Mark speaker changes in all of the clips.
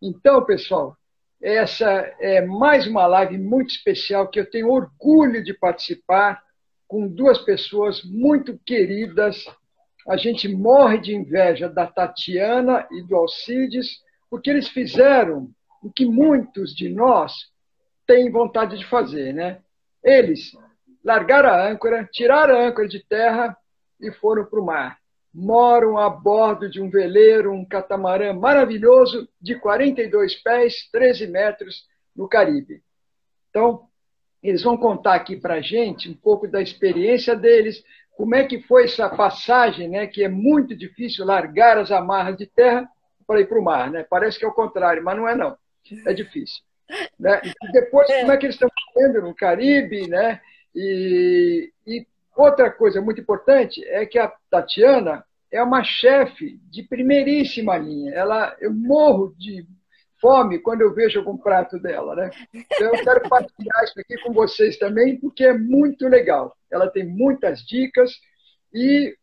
Speaker 1: Então, pessoal, essa é mais uma live muito especial que eu tenho orgulho de participar com duas pessoas muito queridas. A gente morre de inveja da Tatiana e do Alcides, porque eles fizeram o que muitos de nós têm vontade de fazer, né? Eles largaram a âncora, tiraram a âncora de terra e foram para o mar. Moram a bordo de um veleiro, um catamarã maravilhoso de 42 pés, 13 metros, no Caribe. Então, eles vão contar aqui para a gente um pouco da experiência deles, como é que foi essa passagem, né, que é muito difícil largar as amarras de terra para ir para o mar. Né? Parece que é o contrário, mas não é não. É difícil. Né? E depois, como é que eles estão vivendo no Caribe, né? E outra coisa muito importante é que a Tatiana é uma chefe de primeiríssima linha. Eu morro de fome quando eu vejo algum prato dela, né? Então eu quero partilhar isso aqui com vocês também, porque é muito legal. Ela tem muitas dicas e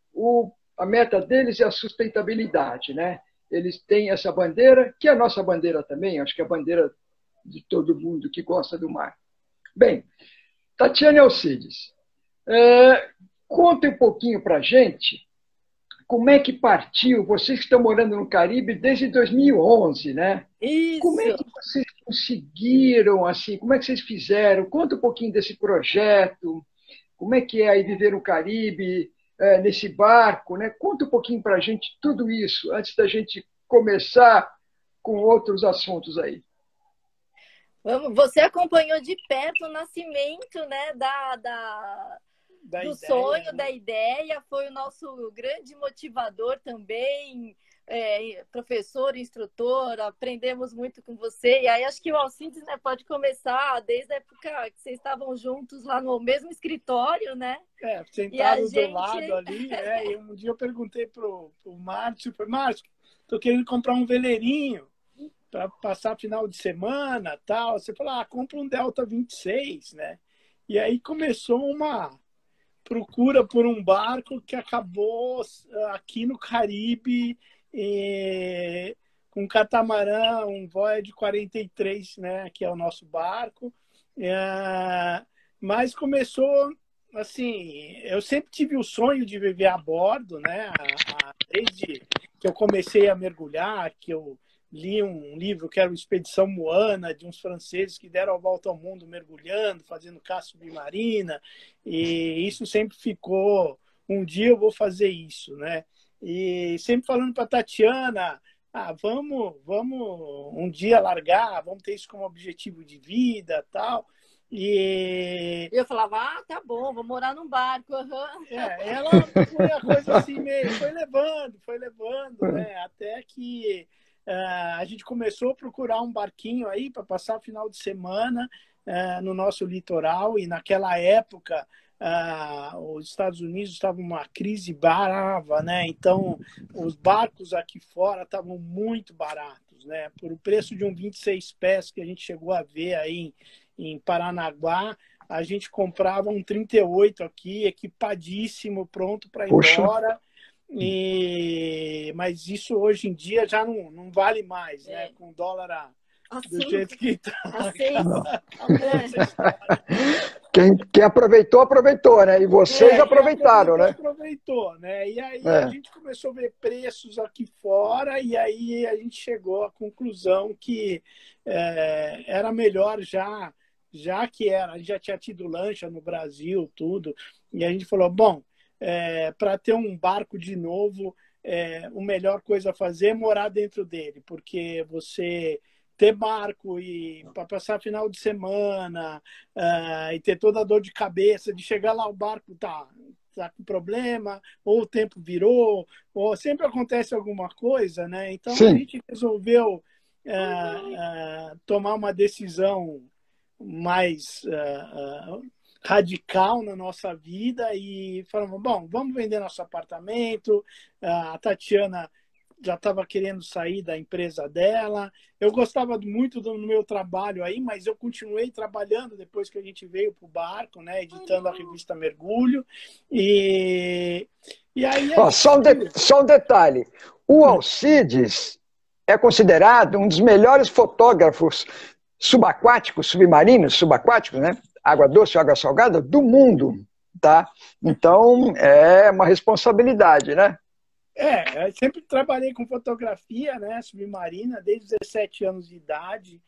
Speaker 1: a meta deles é a sustentabilidade, né? Eles têm essa bandeira, que é a nossa bandeira também, acho que é a bandeira de todo mundo que gosta do mar. Bem, Tatiana e Alcides, conta um pouquinho para a gente como é que partiu, vocês que estão morando no Caribe desde 2011, né?
Speaker 2: Isso.
Speaker 1: Como é que vocês conseguiram, assim, como é que vocês fizeram? Conta um pouquinho desse projeto, como é que é aí viver no Caribe, nesse barco, né? Conta um pouquinho para a gente tudo isso, antes da gente começar com outros assuntos aí.
Speaker 2: Você acompanhou de perto o nascimento, né, do
Speaker 3: ideia,
Speaker 2: sonho,
Speaker 3: né?
Speaker 2: da ideia, foi o nosso grande motivador também, professor, instrutor, aprendemos muito com você. E aí acho que o Alcides, né, pode começar desde a época que vocês estavam juntos lá no mesmo escritório, né?
Speaker 3: Sentado do lado ali, né? E um dia eu perguntei pro Márcio, Márcio, tô querendo comprar um veleirinho para passar final de semana, tal. Você falou, compra um Delta 26, né? E aí começou uma procura por um barco que acabou aqui no Caribe, com um catamarã, um Voyage 43, né? Que é o nosso barco. Mas começou, assim, eu sempre tive o sonho de viver a bordo, né? Desde que eu comecei a mergulhar, que eu li um livro que era o Expedição Moana, de uns franceses que deram a volta ao mundo mergulhando, fazendo caça submarina, e isso sempre ficou, um dia eu vou fazer isso, né? E sempre falando para a Tatiana, vamos um dia largar, vamos ter isso como objetivo de vida, tal. E
Speaker 2: eu falava, tá bom, vou morar num barco. Uhum.
Speaker 3: Ela foi a coisa assim meio, foi levando, né? Até que a gente começou a procurar um barquinho aí para passar o final de semana no nosso litoral, e naquela época os Estados Unidos estavam numa crise brava, né? Então os barcos aqui fora estavam muito baratos, né? Por o preço de um 26 pés que a gente chegou a ver aí em Paranaguá, a gente comprava um 38 aqui, equipadíssimo, pronto para ir embora. Mas isso hoje em dia já não vale mais, né? Com o dólar do jeito que está.
Speaker 1: Quem aproveitou, aproveitou, né? E vocês aproveitaram, né?
Speaker 3: Aproveitou, né? E aí a gente começou a ver preços aqui fora, e aí a gente chegou à conclusão que era melhor já que a gente já tinha tido lancha no Brasil, tudo, e a gente falou, bom, para ter um barco de novo, a melhor coisa a fazer é morar dentro dele, porque você ter barco e para passar final de semana e ter toda a dor de cabeça de chegar lá, o barco tá com problema, ou o tempo virou, ou sempre acontece alguma coisa, né? Então a gente resolveu tomar uma decisão mais radical na nossa vida e falamos, bom, vamos vender nosso apartamento. A Tatiana já estava querendo sair da empresa dela. Eu gostava muito do meu trabalho aí, mas eu continuei trabalhando depois que a gente veio para o barco, né, editando a revista Mergulho. E aí...
Speaker 1: Só um detalhe. O Alcides é considerado um dos melhores fotógrafos subaquáticos, submarinos, subaquáticos, né? Água doce, água salgada, do mundo, tá? Então, é uma responsabilidade, né?
Speaker 3: Eu sempre trabalhei com fotografia, né, submarina, desde os 17 anos de idade,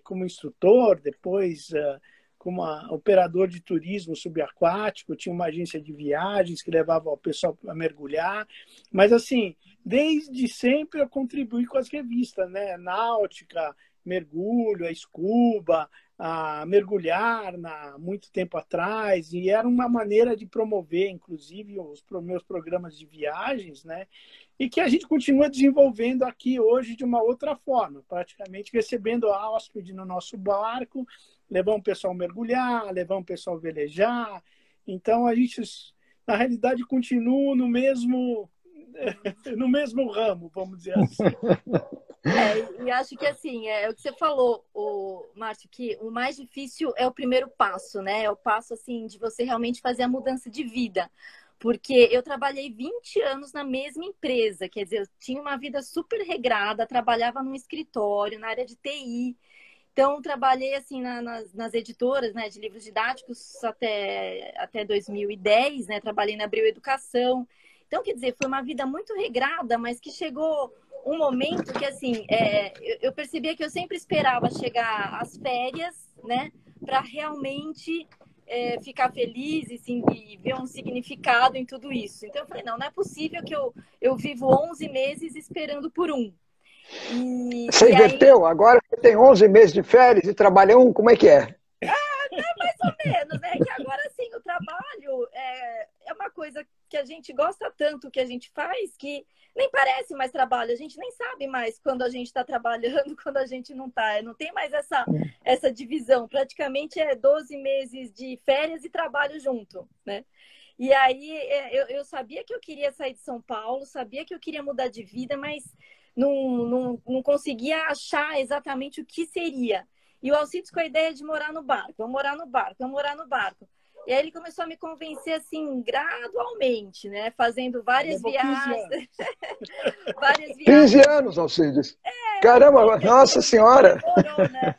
Speaker 3: como instrutor, depois como operador de turismo subaquático, tinha uma agência de viagens que levava o pessoal a mergulhar, mas assim, desde sempre eu contribuí com as revistas, né, Náutica, Mergulho, a Scuba, a mergulhar muito tempo atrás, e era uma maneira de promover, inclusive, os meus programas de viagens, né? E que a gente continua desenvolvendo aqui hoje de uma outra forma, praticamente recebendo a hóspede no nosso barco, levando o pessoal mergulhar, levando o pessoal velejar. Então, a gente, na realidade, continua no mesmo ramo, vamos dizer assim.
Speaker 2: E acho que assim, é o que você falou, Márcio, que o mais difícil é o primeiro passo, né? É o passo assim de você realmente fazer a mudança de vida. Porque eu trabalhei 20 anos na mesma empresa, quer dizer, eu tinha uma vida super regrada, trabalhava num escritório, na área de TI. Então, trabalhei assim nas editoras, né, de livros didáticos até 2010, né? Trabalhei na Abril Educação. Então, quer dizer, foi uma vida muito regrada, mas que chegou um momento que, assim, eu percebia que eu sempre esperava chegar às férias, né, para realmente ficar feliz e ver um significado em tudo isso. Então, eu falei, não é possível que eu vivo 11 meses esperando por um.
Speaker 1: Você inverteu? Aí... Agora você tem 11 meses de férias e trabalha um, como é que é?
Speaker 2: Mais ou menos, né? Que agora, assim, o trabalho é uma coisa que a gente gosta tanto que a gente faz que nem parece mais trabalho. A gente nem sabe mais quando a gente está trabalhando, quando a gente não está. Não tem mais essa divisão. Praticamente é 12 meses de férias e trabalho junto, né? E aí eu sabia que eu queria sair de São Paulo, sabia que eu queria mudar de vida, mas não conseguia achar exatamente o que seria. E o Alcides com a ideia de morar no barco, vamos morar no barco, vamos morar no barco. E aí ele começou a me convencer, assim, gradualmente, né? Fazendo várias viagens. Várias viagens.
Speaker 1: 15 anos, Alcides. Caramba, nossa senhora!
Speaker 2: Demorou, né?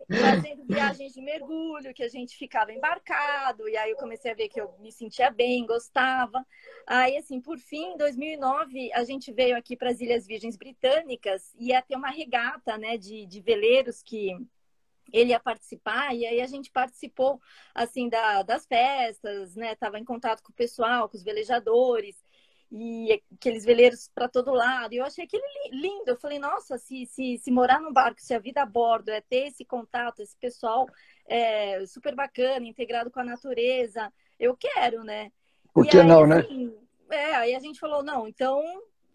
Speaker 2: Fazendo viagens de mergulho, que a gente ficava embarcado, e aí eu comecei a ver que eu me sentia bem, gostava. Aí, assim, por fim, em 2009, a gente veio aqui para as Ilhas Virgens Britânicas e ia ter uma regata, né, de veleiros que ele ia participar, e aí a gente participou, assim, das festas, né, estava em contato com o pessoal, com os velejadores, e aqueles veleiros para todo lado. E eu achei aquilo lindo. Eu falei, nossa, se morar num barco, se a vida a bordo é ter esse contato, esse pessoal super bacana, integrado com a natureza, eu quero, né?
Speaker 1: Por que não,
Speaker 2: assim, né? Aí a gente falou, não, então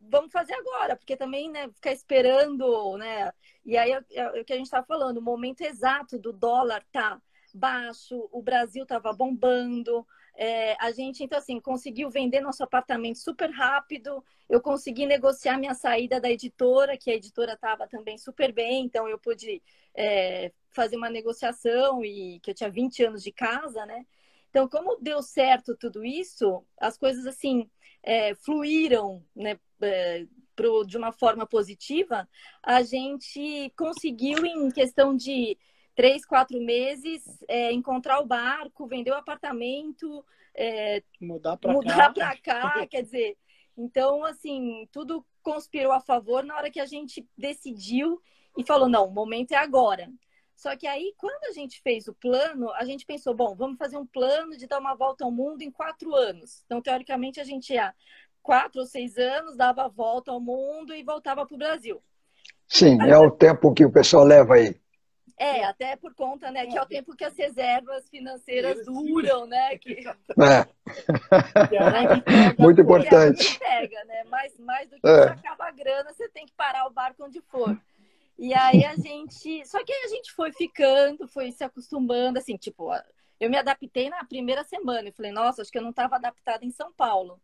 Speaker 2: vamos fazer agora, porque também, né, ficar esperando, né? E aí é o que a gente estava falando, o momento exato do dólar tá baixo, o Brasil estava bombando. A gente, então, assim, conseguiu vender nosso apartamento super rápido. Eu consegui negociar minha saída da editora, que a editora estava também super bem, então eu pude fazer uma negociação e que eu tinha 20 anos de casa, né? Então, como deu certo tudo isso, as coisas, assim, fluíram, né, de uma forma positiva. A gente conseguiu, em questão de 3, 4 meses, encontrar o barco, vender o apartamento,
Speaker 3: mudar para
Speaker 2: cá, quer dizer. Então, assim, tudo conspirou a favor na hora que a gente decidiu e falou, não, o momento é agora. Só que aí, quando a gente fez o plano, a gente pensou, bom, vamos fazer um plano de dar uma volta ao mundo em 4 anos. Então, teoricamente, a gente ia 4 ou 6 anos, dava a volta ao mundo e voltava para o Brasil.
Speaker 1: Sim, é o tempo que o pessoal leva aí.
Speaker 2: Até por conta, né, que é o tempo que as reservas financeiras duram, né?
Speaker 1: Muito importante.
Speaker 2: Pega, né? Mais do que acaba a grana, você tem que parar o barco onde for. E aí a gente... Só que aí a gente foi ficando, foi se acostumando, assim, tipo... Eu me adaptei na primeira semana. Eu falei, nossa, acho que eu não estava adaptada em São Paulo.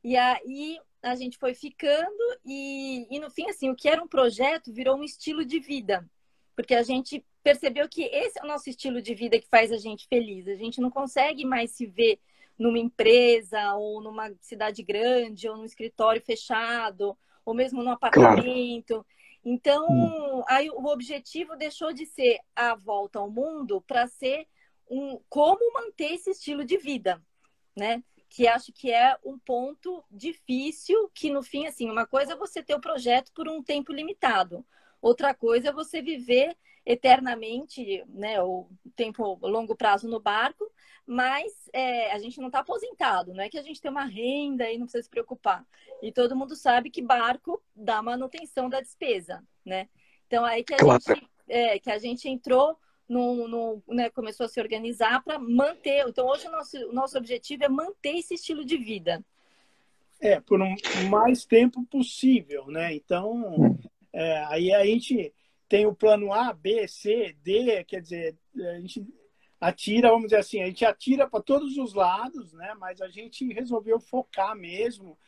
Speaker 2: E aí a gente foi ficando e no fim, assim, o que era um projeto virou um estilo de vida. Porque a gente percebeu que esse é o nosso estilo de vida que faz a gente feliz. A gente não consegue mais se ver numa empresa ou numa cidade grande ou num escritório fechado ou mesmo no
Speaker 1: Claro.
Speaker 2: apartamento. Então, aí o objetivo deixou de ser a volta ao mundo para ser como manter esse estilo de vida, né? Que acho que é um ponto difícil, que no fim, assim, uma coisa é você ter o projeto por um tempo limitado, outra coisa é você viver eternamente, né, o tempo longo prazo no barco, mas a gente não está aposentado, não é que a gente tem uma renda e não precisa se preocupar. E todo mundo sabe que barco dá manutenção da despesa, né? Então aí que a gente entrou né, começou a se organizar para manter. Então hoje o nosso objetivo é manter esse estilo de vida.
Speaker 3: Por um mais tempo possível, né? Então aí a gente tem o plano A, B, C, D, quer dizer, a gente atira, vamos dizer assim, a gente atira para todos os lados, né? Mas a gente resolveu focar mesmo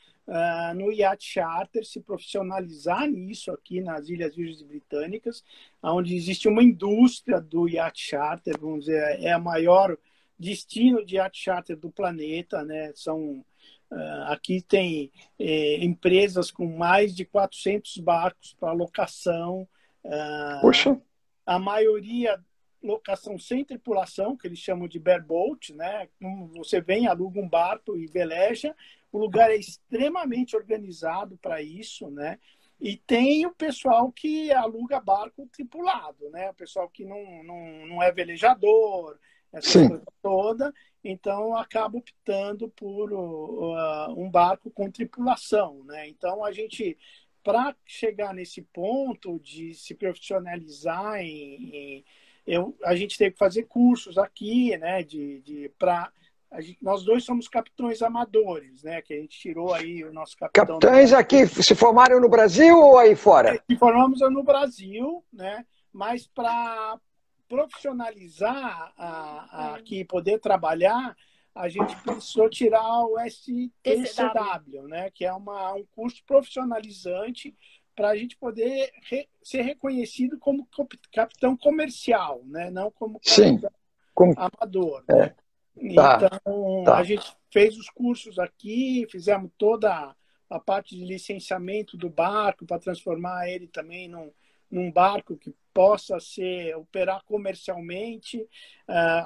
Speaker 3: no iate charter, se profissionalizar nisso aqui nas Ilhas Virgens Britânicas, onde existe uma indústria do iate charter, vamos dizer, é o maior destino de iate charter do planeta, né? Aqui tem empresas com mais de 400 barcos para locação.
Speaker 1: Poxa.
Speaker 3: A maioria locação sem tripulação, que eles chamam de bareboat, né? Você vem, aluga um barco e veleja. O lugar é extremamente organizado para isso, né? E tem o pessoal que aluga barco tripulado, né? O pessoal que não é velejador, essa coisa toda. Então, acaba optando por um barco com tripulação, né? Então, a gente, para chegar nesse ponto de se profissionalizar a gente teve que fazer cursos aqui, né? Nós dois somos capitães amadores, né? Que a gente tirou aí o nosso capitão.
Speaker 1: Capitães aqui se formaram no Brasil ou aí fora?
Speaker 3: Se formamos no Brasil, né? Mas para profissionalizar aqui, poder trabalhar, a gente precisou tirar o STCW, né? Que é um curso profissionalizante para a gente poder ser reconhecido como capitão comercial, né? Não como capitão amador. Né? Então, a gente fez os cursos aqui, fizemos toda a parte de licenciamento do barco para transformar ele também num barco que possa operar comercialmente.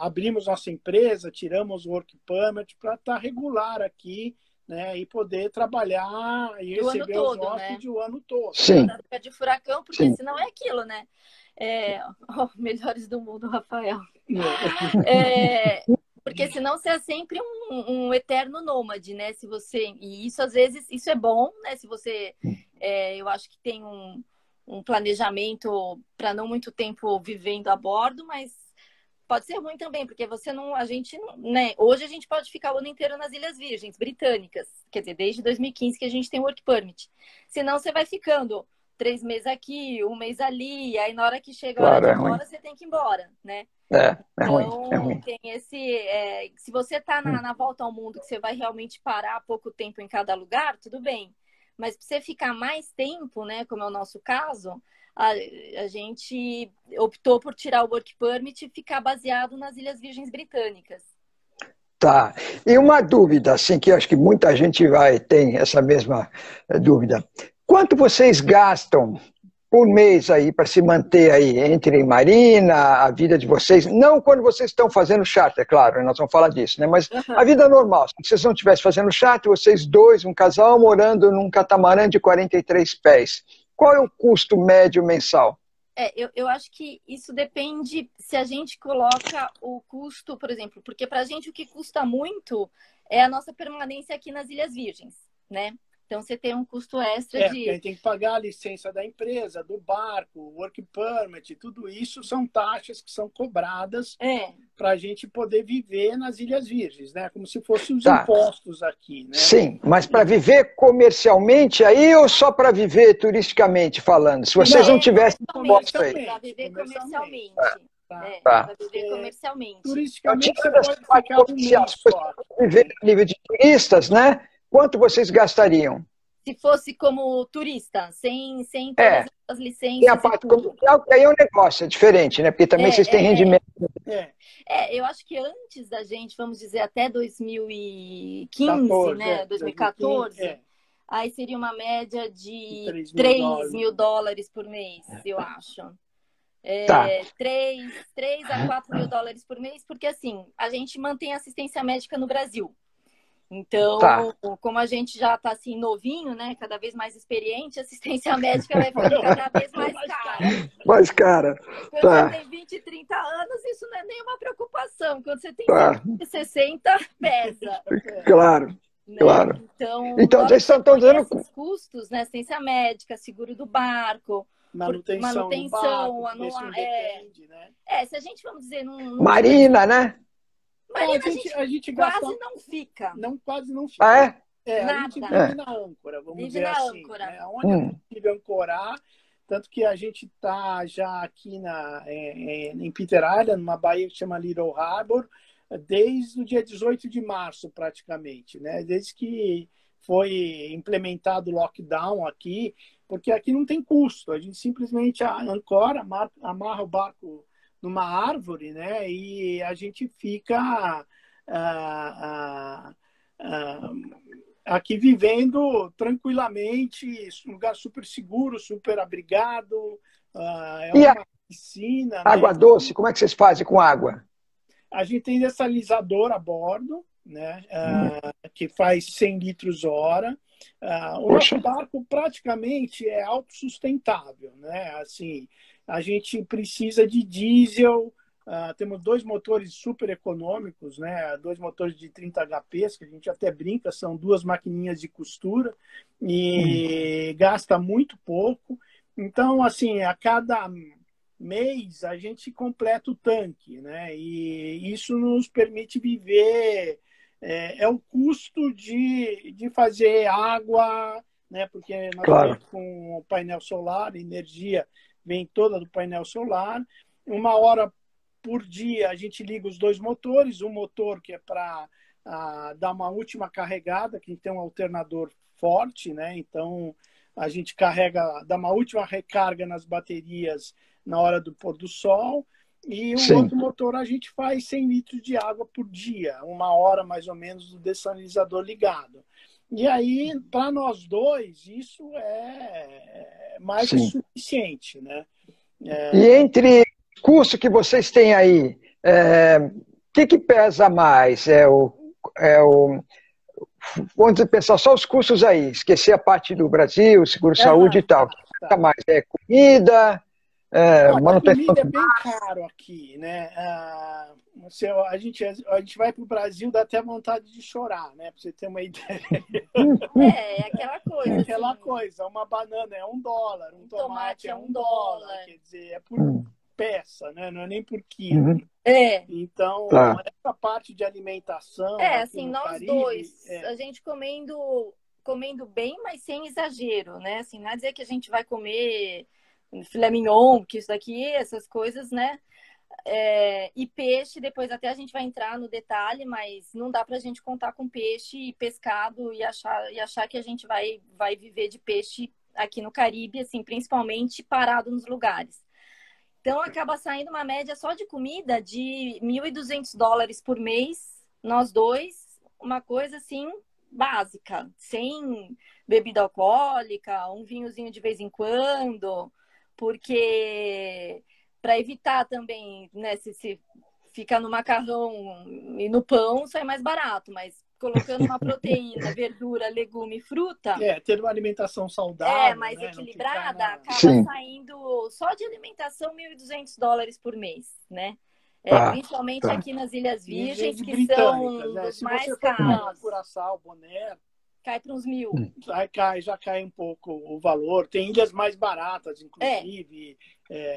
Speaker 3: Abrimos nossa empresa, tiramos o work permit para estar regular aqui, né, e poder trabalhar e receber os hóspedes o ano todo.
Speaker 2: Sim. Né? De furacão, porque senão é aquilo, né? Melhores do mundo, Rafael. Porque senão você é sempre um eterno nômade, né? E isso, às vezes, isso é bom, né? Se você, eu acho que tem um planejamento para não muito tempo vivendo a bordo, mas pode ser ruim também, porque né? Hoje a gente pode ficar o ano inteiro nas Ilhas Virgens Britânicas, quer dizer, desde 2015 que a gente tem work permit. Senão você vai ficando 3 meses aqui, 1 mês ali, aí na hora que chega a hora de ir embora, você tem que ir embora, né?
Speaker 1: Ruim.
Speaker 2: Tem se você tá na volta ao mundo, que você vai realmente parar pouco tempo em cada lugar, tudo bem. Mas para você ficar mais tempo, né, como é o nosso caso, a gente optou por tirar o work permit e ficar baseado nas Ilhas Virgens Britânicas.
Speaker 1: Tá. E uma dúvida, assim, que eu acho que muita gente tem essa mesma dúvida. Quanto vocês gastam por mês aí para se manter aí entre marina, a vida de vocês? Não quando vocês estão fazendo charter, claro, nós vamos falar disso, né? Mas a vida normal, se vocês não estivessem fazendo charter, vocês dois, um casal, morando num catamarã de 43 pés. Qual é o custo médio mensal?
Speaker 2: Eu acho que isso depende se a gente coloca o custo, por exemplo, porque para a gente o que custa muito é a nossa permanência aqui nas Ilhas Virgens, né? Então, você tem um custo extra
Speaker 3: porque aí tem que pagar a licença da empresa, do barco, work permit, tudo isso são taxas que são cobradas para a gente poder viver nas Ilhas Virgens, né? Como se fossem os impostos aqui, né?
Speaker 1: Sim, mas para viver comercialmente aí ou só para viver turisticamente falando? Se vocês não tivessem imposto aí.
Speaker 2: Para viver comercialmente. Para viver comercialmente.
Speaker 3: Turisticamente você pode ficar um mês só.
Speaker 1: Viver a nível de turistas, né? Quanto vocês gastariam?
Speaker 2: Se fosse como turista, sem todas as licenças. E
Speaker 1: a parte comercial, que aí é um negócio, é diferente, né? Porque também vocês têm rendimento.
Speaker 2: Eu acho que antes da gente, vamos dizer, até 2015, 14, né? 2014, Aí seria uma média de
Speaker 3: 3 mil
Speaker 2: 3
Speaker 3: dólares.
Speaker 2: mil dólares por mês, eu acho.
Speaker 1: Tá.
Speaker 2: 3 a 4 mil dólares por mês, porque assim, a gente mantém assistência médica no Brasil. Então,
Speaker 1: Tá.
Speaker 2: como a gente já está assim novinho, né, cada vez mais experiente, a assistência médica vai ficando cada vez mais cara.
Speaker 1: Mais cara.
Speaker 2: Quando
Speaker 1: Tá.
Speaker 2: você tem 20, 30 anos, isso não é nenhuma preocupação. Quando você tem
Speaker 1: Tá.
Speaker 2: 60, pesa.
Speaker 1: Claro.
Speaker 2: Né?
Speaker 1: Claro.
Speaker 2: Então,
Speaker 1: Então,
Speaker 2: na hora
Speaker 1: vocês
Speaker 2: que você
Speaker 1: estão dizendo.
Speaker 2: conhece os custos, né, assistência médica, seguro do barco,
Speaker 3: Manutenção do barco,
Speaker 2: anual,
Speaker 3: depende, né?
Speaker 2: se a gente, vamos dizer,
Speaker 1: Marina, né?
Speaker 2: Marina,
Speaker 3: a gente
Speaker 2: quase
Speaker 3: gasta...
Speaker 2: não fica.
Speaker 3: Quase não fica.
Speaker 1: Ah, é?
Speaker 3: A gente
Speaker 2: Nada.
Speaker 3: vive na âncora, vamos
Speaker 2: Vive
Speaker 3: dizer
Speaker 2: na
Speaker 3: assim.
Speaker 2: âncora.
Speaker 3: Né? Onde é possível ancorar, tanto que a gente está já aqui em Peter Island, numa baía que chama Little Harbor, desde o dia 18 de março, praticamente. Né? Desde que foi implementado o lockdown aqui, porque aqui não tem custo. A gente simplesmente ancora, amarra o barco numa árvore, né? E a gente fica aqui vivendo tranquilamente, um lugar super seguro, super abrigado,
Speaker 1: E
Speaker 3: uma piscina.
Speaker 1: Água
Speaker 3: né?
Speaker 1: doce, como é que vocês fazem com água?
Speaker 3: A gente tem dessalizador a bordo, né? Que faz 100 litros hora. O nosso barco praticamente é autossustentável, né? Assim, a gente precisa de diesel. Temos 2 motores super econômicos, né? 2 motores de 30 HPs, que a gente até brinca, são 2 maquininhas de costura e gasta muito pouco. Então, assim, a cada mês a gente completa o tanque, né? E isso nos permite viver. É o custo de fazer água, né? Porque nós temos com o painel solar, a energia vem toda do painel solar. 1 hora por dia a gente liga os 2 motores, um motor que é para dar uma última carregada, que tem um alternador forte, né? Então a gente dá uma última recarga nas baterias na hora do pôr do sol, e o outro motor a gente faz 100 litros de água por dia, 1 hora mais ou menos do dessalinisador ligado. E aí, para nós dois, isso é mais que suficiente, né?
Speaker 1: E entre o custo que vocês têm aí, o que pesa mais? Vamos pensar só os custos aí, esquecer a parte do Brasil, seguro-saúde e tal. O que pesa mais? É comida, manutenção?
Speaker 3: A comida é bem caro aqui, né? A gente vai para o Brasil, dá até vontade de chorar, né? Para você ter uma ideia.
Speaker 2: Aquela coisa.
Speaker 3: Aquela coisa, uma banana é $1, um tomate é $1. Quer dizer, é por peça, né? Não é nem por quilo. Então, essa parte de alimentação.
Speaker 2: Assim, nós Caribe, dois, a gente comendo bem, mas sem exagero, né? Assim, não é dizer que a gente vai comer filé mignon, que isso daqui, essas coisas, né? E peixe, depois até a gente vai entrar no detalhe, mas não dá pra gente contar com peixe e pescado e achar que a gente vai viver de peixe aqui no Caribe, assim, principalmente parado nos lugares. Então, acaba saindo uma média só de comida de $1.200 por mês, nós dois, uma coisa assim, básica, sem bebida alcoólica, um vinhozinho de vez em quando, porque para evitar também, né, se ficar no macarrão e no pão, sai mais barato, mas colocando uma proteína, verdura, legume, fruta.
Speaker 3: Ter uma alimentação saudável.
Speaker 2: Mais equilibrada, acaba saindo só de alimentação $1.200 por mês, né? Principalmente aqui nas Ilhas Virgens, que são os mais caros.
Speaker 3: Curaçao, Bonaire,
Speaker 2: cai para uns 1.000.
Speaker 3: Já cai um pouco o valor. Tem ilhas mais baratas, inclusive.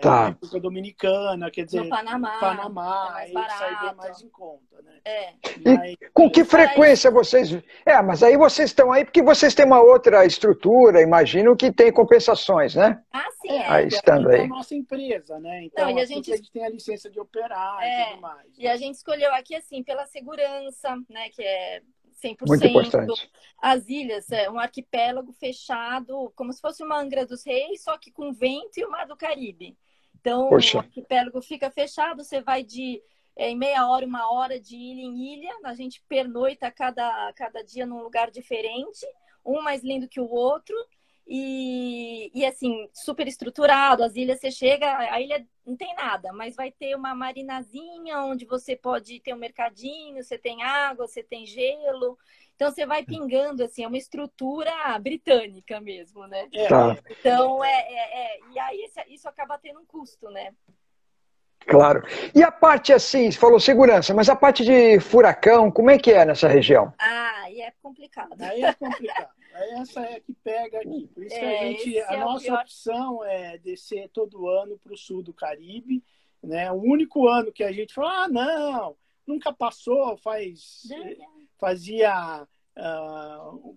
Speaker 3: Na República Dominicana, quer dizer,
Speaker 2: no Panamá
Speaker 3: é mais sai bem mais em conta, né?
Speaker 1: E com que frequência vocês... mas aí vocês estão aí porque vocês têm uma outra estrutura, imagino que tem compensações, né?
Speaker 2: Sim,
Speaker 1: aí estando aí.
Speaker 3: É a nossa empresa, né? Então,
Speaker 2: e a gente
Speaker 3: tem a licença de operar e tudo mais.
Speaker 2: E a gente escolheu aqui, assim, pela segurança, né? Que é 100%.
Speaker 1: Muito importante.
Speaker 2: As ilhas, um arquipélago fechado, como se fosse uma Angra dos Reis, só que com vento e o Mar do Caribe. Então, o arquipélago fica fechado, você vai em meia hora, 1 hora de ilha em ilha, a gente pernoita cada dia num lugar diferente, um mais lindo que o outro, e assim, super estruturado. As ilhas, você chega, a ilha não tem nada, mas vai ter uma marinazinha onde você pode ter um mercadinho, você tem água, você tem gelo. Então você vai pingando, assim, é uma estrutura britânica mesmo, né?
Speaker 1: Tá.
Speaker 2: Então, e aí isso acaba tendo um custo, né?
Speaker 1: Claro. E a parte assim, você falou segurança, mas a parte de furacão, como é que é nessa região?
Speaker 2: Aí é complicado.
Speaker 3: Aí é complicado. Aí essa é que pega aqui. Por isso que a nossa opção é descer todo ano para o sul do Caribe, né? O único ano que a gente falou, não, nunca passou, fazia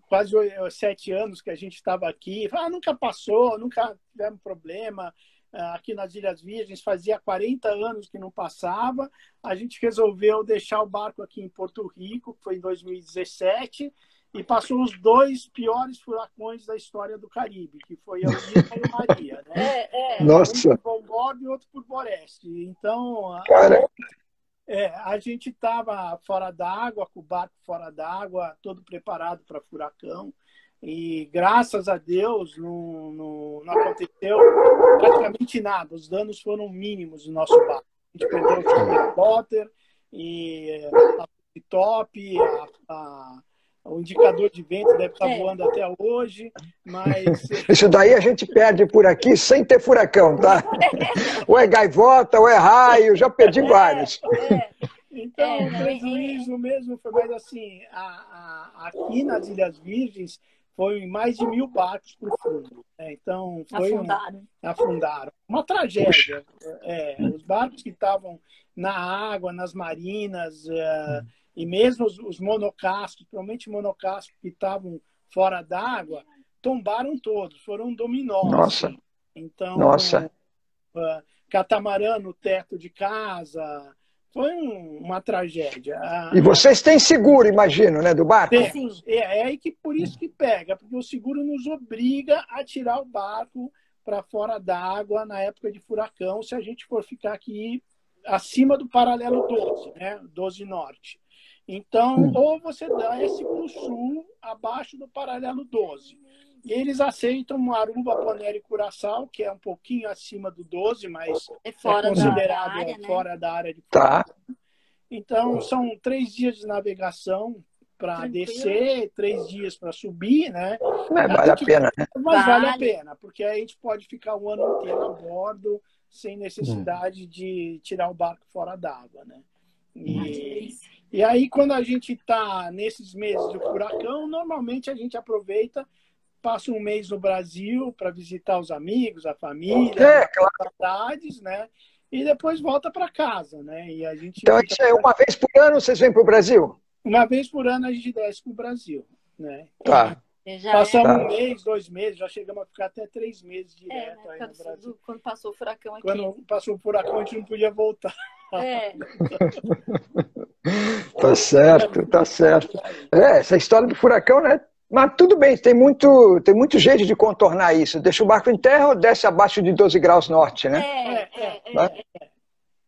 Speaker 3: quase 7 anos que a gente estava aqui, nunca passou, nunca tivemos problema. Aqui nas Ilhas Virgens, fazia 40 anos que não passava. A gente resolveu deixar o barco aqui em Porto Rico, que foi em 2017, e passou os 2 piores furacões da história do Caribe, que foi a Irma e o Maria, né?
Speaker 1: Nossa.
Speaker 3: Um por Bob e outro por Boreste. Então, a gente estava fora d'água, com o barco fora d'água, todo preparado para furacão. E graças a Deus não aconteceu praticamente nada. Os danos foram mínimos no nosso barco. A gente perdeu o helicóptero e a top, o indicador de vento deve estar voando até hoje, mas...
Speaker 1: Isso daí a gente perde por aqui sem ter furacão, tá? Ou é gaivota, ou é raio, já perdi vários.
Speaker 3: Então, o prejuízo mesmo foi mais assim, aqui nas Ilhas Virgens, foi mais de 1000 barcos para o fundo. Então, afundaram. Uma tragédia. Os barcos que estavam na água, nas marinas, e mesmo os monocascos, provavelmente monocascos que estavam fora d'água, tombaram todos, foram dominós.
Speaker 1: Nossa.
Speaker 3: Assim. Então, catamarã no teto de casa... Foi uma tragédia.
Speaker 1: E vocês têm seguro, imagino, né, do barco?
Speaker 3: Sim. Por isso que pega, porque o seguro nos obriga a tirar o barco para fora d'água na época de furacão, se a gente for ficar aqui acima do paralelo 12, né, 12 norte. Então, ou você desce para o sul, abaixo do paralelo 12. E eles aceitam Aruba, Bonaire e Curaçao, que é um pouquinho acima do 12, mas é considerado fora da área de furacão. Então, são 3 dias de navegação para descer, 3 dias para subir, né?
Speaker 1: Vale a pena, né?
Speaker 3: Mas vale a pena, porque aí a gente pode ficar o ano inteiro a bordo sem necessidade de tirar o barco fora d'água, né? E aí, quando a gente está nesses meses de furacão, normalmente a gente aproveita, passa um mês no Brasil para visitar os amigos, a família, as cidades, né? E depois volta para casa, né? E a gente
Speaker 1: então, isso é uma vez por ano vocês vêm para o Brasil?
Speaker 3: Uma vez por ano a gente desce para o Brasil, né?
Speaker 2: Passamos
Speaker 3: 1 mês, 2 meses, já chegamos a ficar até 3 meses direto aí no Brasil.
Speaker 2: Quando passou o furacão aqui.
Speaker 3: Quando passou o furacão, a gente não podia voltar.
Speaker 1: Tá certo, tá certo. Essa história do furacão, né? Mas tudo bem, tem muito jeito de contornar isso. Deixa o barco em terra ou desce abaixo de 12 graus norte, né?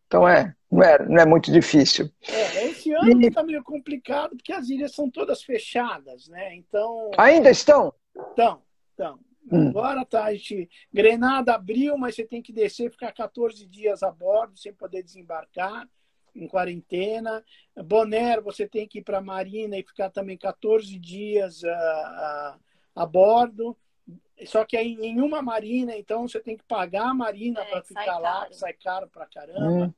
Speaker 1: Então não é muito difícil.
Speaker 3: Esse ano está meio complicado porque as ilhas são todas fechadas, né? Então...
Speaker 1: Ainda estão?
Speaker 3: Estão. Agora Grenada abriu, mas você tem que descer, ficar 14 dias a bordo sem poder desembarcar, em quarentena. Bonaire, você tem que ir para a Marina e ficar também 14 dias a bordo. Só que aí em uma Marina, então você tem que pagar a Marina para ficar lá, sai caro pra caramba.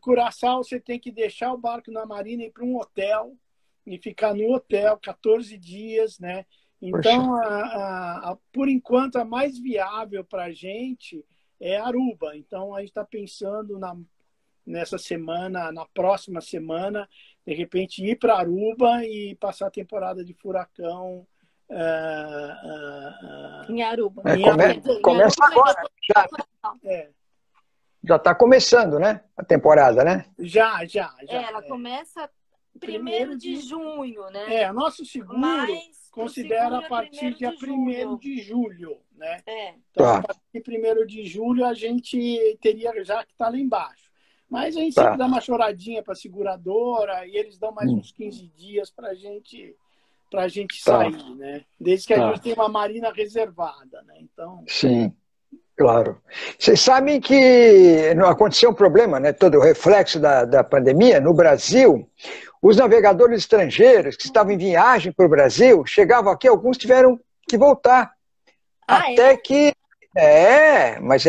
Speaker 3: Curaçao, você tem que deixar o barco na Marina e ir para um hotel e ficar no hotel 14 dias, né? Então, por enquanto, a mais viável para a gente é Aruba. Então, a gente está pensando nessa semana, na próxima semana, de repente ir para Aruba e passar a temporada de furacão
Speaker 2: em Aruba.
Speaker 1: Começa agora. Já está começando, né? A temporada, né?
Speaker 3: Já.
Speaker 2: Ela começa 1º de junho, né?
Speaker 3: O nosso seguro considera a partir de 1º de julho, né? Então, a partir de 1º de julho, a gente teria já que estar lá embaixo. Mas a gente sempre dá uma choradinha para a seguradora e eles dão mais uns 15 dias para a gente para a gente
Speaker 1: Tá.
Speaker 3: sair, né? Desde que a gente tem uma marina reservada, né? Então...
Speaker 1: Sim, claro. Vocês sabem que não aconteceu um problema, né? Todo o reflexo da pandemia no Brasil. Os navegadores estrangeiros que estavam em viagem para o Brasil chegavam aqui, alguns tiveram que voltar. Até que. Mas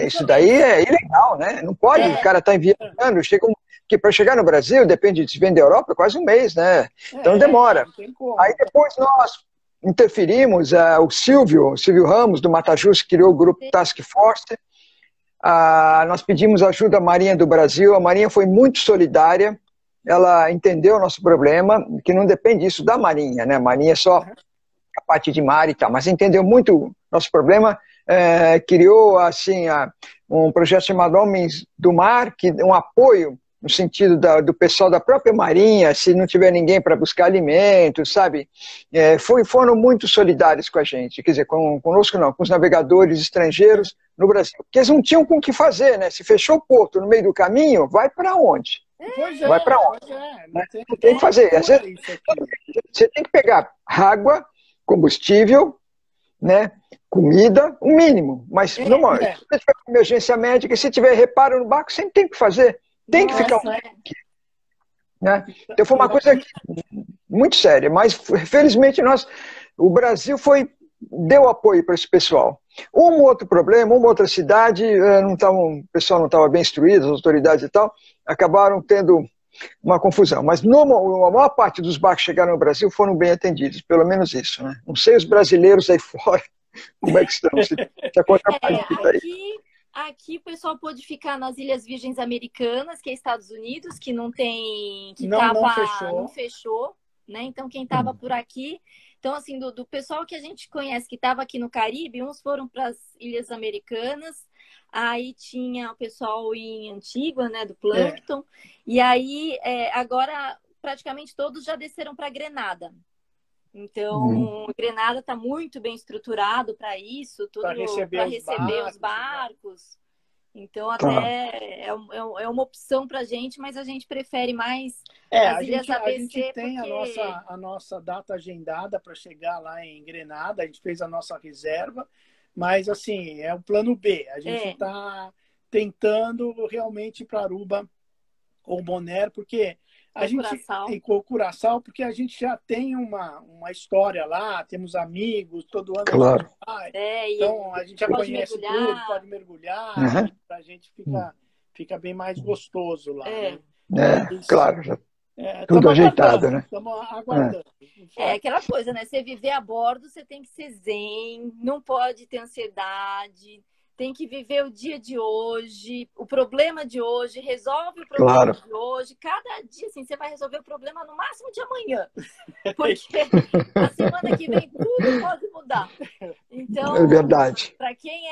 Speaker 1: isso daí é ilegal, né? Não pode, o cara está viajando, que para chegar no Brasil, depende de vender da Europa, é quase um mês, né? Então demora. Aí depois nós interferimos, o Silvio Ramos, do Matajus, criou o grupo Task Force. Nós pedimos ajuda à Marinha do Brasil, a Marinha foi muito solidária, ela entendeu o nosso problema, que não depende disso da Marinha, né? A Marinha é só a parte de mar e tal, mas entendeu muito nosso problema, criou assim um projeto chamado Homens do Mar, que um apoio no sentido do pessoal da própria Marinha, se não tiver ninguém para buscar alimentos, sabe? Foram muito solidários com a gente, quer dizer, conosco não, com os navegadores estrangeiros no Brasil, porque eles não tinham com o que fazer, né? Se fechou o porto no meio do caminho, vai para onde? Vai para onde? Tem que fazer. Você tem que pegar água, combustível, né? Comida, o mínimo. Mas, se tiver uma emergência médica, se tiver reparo no barco, sempre tem que fazer. Tem que ficar aqui. Né? Então foi uma coisa muito séria. Mas, felizmente, o Brasil deu apoio para esse pessoal. Um outro problema, uma outra cidade, o pessoal não estava bem instruído, as autoridades e tal, acabaram tendo uma confusão. Mas a maior parte dos barcos que chegaram no Brasil foram bem atendidos, pelo menos isso. Né? Não sei os brasileiros aí fora como é que estão.
Speaker 2: Aqui o pessoal pôde ficar nas Ilhas Virgens Americanas, que é Estados Unidos, que não tem... que não fechou, né? Então quem estava por aqui... Então, assim, do pessoal que a gente conhece que estava aqui no Caribe, uns foram para as Ilhas Americanas, aí tinha o pessoal em Antígua, né, do Plâncton, e aí agora praticamente todos já desceram para Grenada. Então, Grenada está muito bem estruturado para isso, para receber os barcos. Então, até é uma opção para a gente, mas a gente prefere mais as Ilhas ABC.
Speaker 3: A gente tem a nossa data agendada para chegar lá em Grenada, a gente fez a nossa reserva, mas, assim, é o plano B. A gente está tentando realmente ir para Aruba ou Bonaire, porque com o Curaçao, porque a gente já tem uma história lá, temos amigos, todo ano a gente vai. Então, a gente já conhece tudo, pode mergulhar, a gente fica bem mais gostoso lá. Né?
Speaker 1: Claro, já tudo ajeitado, né?
Speaker 3: Estamos aguardando.
Speaker 2: Aquela coisa, né? Você viver a bordo, você tem que ser zen, não pode ter ansiedade, tem que viver o dia de hoje, o problema de hoje, resolve o problema de hoje. Cada dia, assim, você vai resolver o problema no máximo de amanhã. Porque a semana que vem tudo pode mudar. Então,
Speaker 1: é verdade.
Speaker 2: Para quem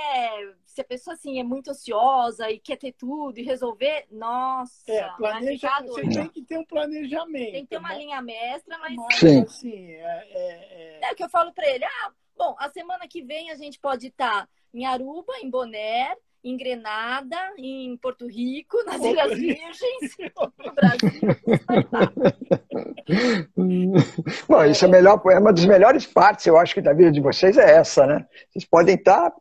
Speaker 2: se a pessoa assim é muito ansiosa e quer ter tudo e resolver, nossa,
Speaker 3: você tem que ter um planejamento.
Speaker 2: Tem que ter uma linha mestra, mas
Speaker 1: sim.
Speaker 3: Assim,
Speaker 2: é o que eu falo para ele. Bom, a semana que vem a gente pode estar em Aruba, em Bonaire, em Grenada, em Porto Rico, nas Ilhas Virgens, no Brasil.
Speaker 1: Bom, isso é uma das melhores partes, eu acho que da vida de vocês é essa, né? Vocês podem estar,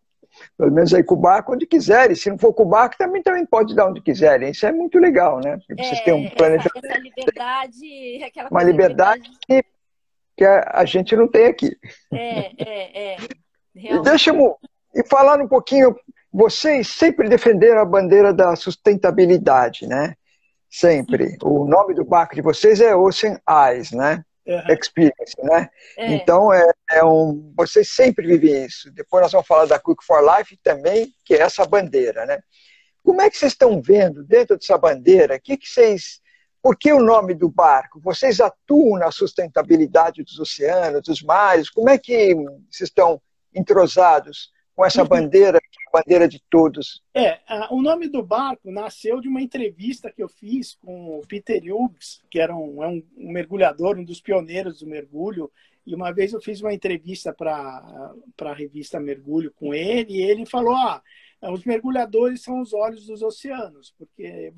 Speaker 1: pelo menos aí com o barco, onde quiserem. Se não for com o barco, também pode dar onde quiserem. Isso é muito legal, né? Porque vocês têm um planejamento.
Speaker 2: Essa liberdade, aquela
Speaker 1: uma liberdade que a gente não tem aqui.
Speaker 2: Realmente.
Speaker 1: E falar um pouquinho, vocês sempre defenderam a bandeira da sustentabilidade, né? Sempre. O nome do barco de vocês é Ocean Eyes, né? Experience, né? Então, vocês sempre vivem isso. Depois nós vamos falar da Cook for Life também, que é essa bandeira, né? Como é que vocês estão vendo dentro dessa bandeira? Por que o nome do barco? Vocês atuam na sustentabilidade dos oceanos, dos mares? Como é que vocês estão entrosados com essa bandeira, que é a bandeira de todos?
Speaker 3: O nome do barco nasceu de uma entrevista que eu fiz com o Peter Hughes, que era um mergulhador, um dos pioneiros do mergulho, e uma vez eu fiz uma entrevista para a revista Mergulho com ele, e ele falou, os mergulhadores são os olhos dos oceanos, porque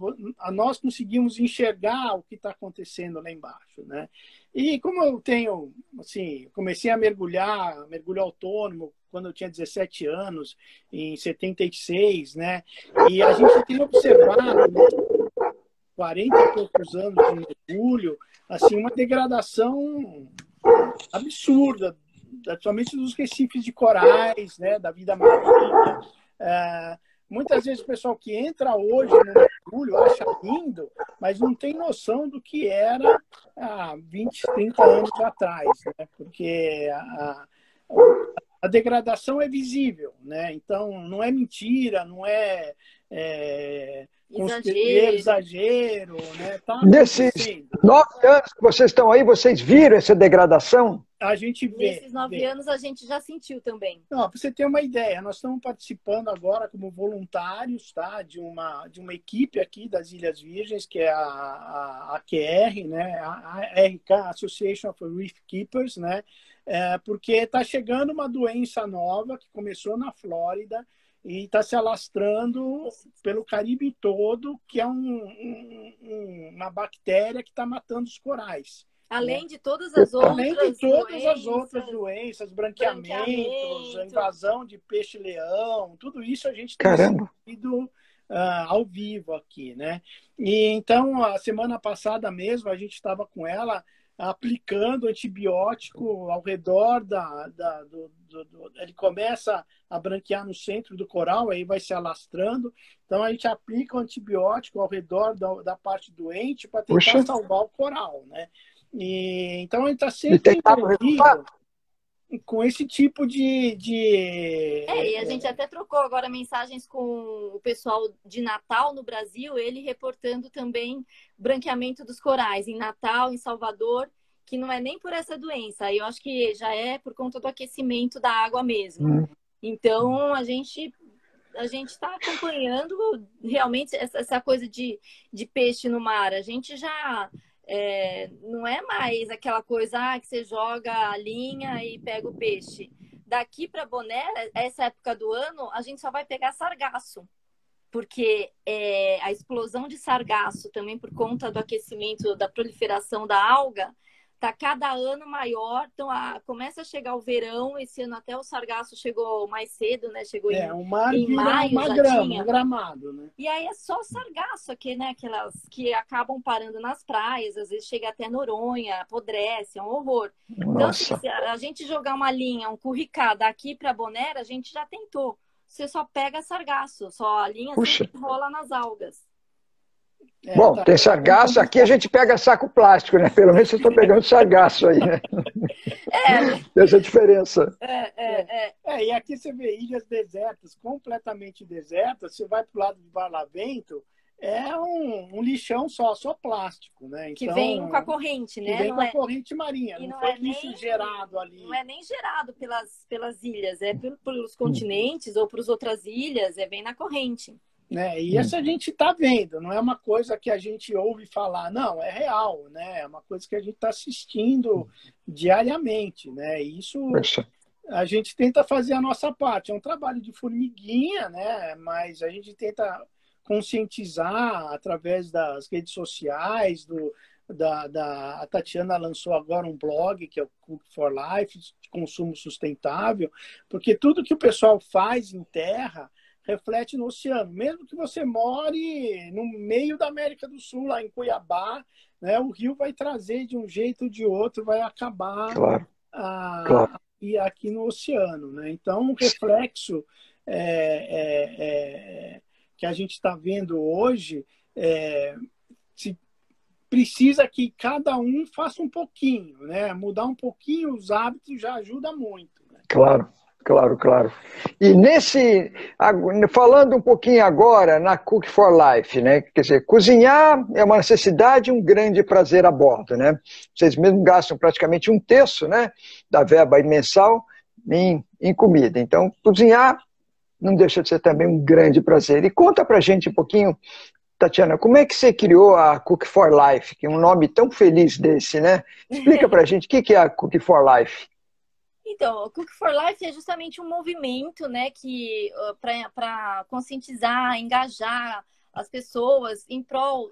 Speaker 3: nós conseguimos enxergar o que está acontecendo lá embaixo, né? E como eu tenho, assim, comecei a mergulho autônomo quando eu tinha 17 anos, em 76, né? E a gente tem observado, né, 40 e poucos anos de mergulho, assim, uma degradação absurda, somente dos recifes de corais, né, da vida marinha. Muitas vezes o pessoal que entra hoje no mergulho acha lindo, mas não tem noção do que era há 20, 30 anos atrás, né? Porque a degradação é visível, né? Então, não é mentira, não é exagero, né? Tá
Speaker 1: Nesses 9 anos que vocês estão aí, vocês viram essa degradação?
Speaker 3: A gente vê.
Speaker 2: Nesses 9 anos a gente já sentiu também.
Speaker 3: Não, para você ter uma ideia, nós estamos participando agora como voluntários, tá, de uma equipe aqui das Ilhas Virgens, que é a AQR, né, a ARK, Association of Reef Keepers, né, porque está chegando uma doença nova que começou na Flórida e está se alastrando pelo Caribe todo, que é uma bactéria que está matando os corais.
Speaker 2: Além de todas as
Speaker 3: outras doenças, branqueamentos, invasão de peixe-leão, tudo isso a gente tem sentido ao vivo aqui, né? E então, a semana passada mesmo, a gente estava com ela aplicando antibiótico ao redor ele começa a branquear no centro do coral, aí vai se alastrando. Então, a gente aplica o antibiótico ao redor da parte doente para tentar salvar o coral, né? E, então, a gente está sempre envolvido com esse tipo de...
Speaker 2: e a gente até trocou agora mensagens com o pessoal de Natal no Brasil, ele reportando também branqueamento dos corais em Natal, em Salvador, que não é nem por essa doença. Eu acho que já é por conta do aquecimento da água mesmo. Então, a gente está acompanhando realmente essa coisa de peixe no mar. A gente já... não é mais aquela coisa que você joga a linha e pega o peixe. Daqui para Bonaire, essa época do ano, a gente só vai pegar sargaço, porque a explosão de sargaço também por conta do aquecimento, da proliferação da alga, está cada ano maior. Então, começa a chegar o verão. Esse ano até o sargaço chegou mais cedo, né? Chegou
Speaker 3: o mar
Speaker 2: em maio,
Speaker 3: uma grama, um gramado, né?
Speaker 2: E aí é só sargaço aqui, né? Aquelas que acabam parando nas praias, às vezes chega até Noronha, apodrece, é um horror. Então, se a gente jogar uma linha, um curricá daqui para Bonaire, a gente já tentou. Você só pega sargaço, só a linha sempre rola nas algas.
Speaker 1: Bom, tem sargaço, aqui a gente pega saco plástico, né? Pelo menos vocês estão pegando sargaço aí, né? Essa diferença.
Speaker 3: E aqui você vê ilhas desertas, completamente desertas. Você vai para o lado de Barlavento, é um lixão só plástico, né? Então,
Speaker 2: que vem com a corrente, né?
Speaker 3: Que vem com a corrente marinha, não foi lixo gerado ali.
Speaker 2: Não é nem gerado pelas ilhas, é pelos continentes ou pelas outras ilhas, vem na corrente.
Speaker 3: Né? E isso a gente está vendo, não é uma coisa que a gente ouve falar, não, é real, né? É uma coisa que a gente está assistindo diariamente, né? E isso a gente tenta fazer a nossa parte, é um trabalho de formiguinha, né? Mas a gente tenta conscientizar através das redes sociais, a Tatiana lançou agora um blog, que é o Cook for Life, de consumo sustentável, porque tudo que o pessoal faz em terra reflete no oceano. Mesmo que você more no meio da América do Sul, lá em Cuiabá, né, o rio vai trazer de um jeito ou de outro, vai acabar aqui no oceano. Né? Então, o reflexo que a gente está vendo hoje precisa que cada um faça um pouquinho, né? Mudar um pouquinho os hábitos já ajuda muito. Né?
Speaker 1: Claro. E falando um pouquinho agora na Cook for Life, né? Quer dizer, cozinhar é uma necessidade e um grande prazer a bordo, né? Vocês mesmo gastam praticamente 1/3, né, da verba mensal em comida. Então, cozinhar não deixa de ser também um grande prazer. E conta pra gente um pouquinho, Tatiana, como é que você criou a Cook for Life, que é um nome tão feliz desse, né? Explica pra gente o que é a Cook for Life.
Speaker 2: Então, o Cook for Life é justamente um movimento, né, que para conscientizar, engajar as pessoas em prol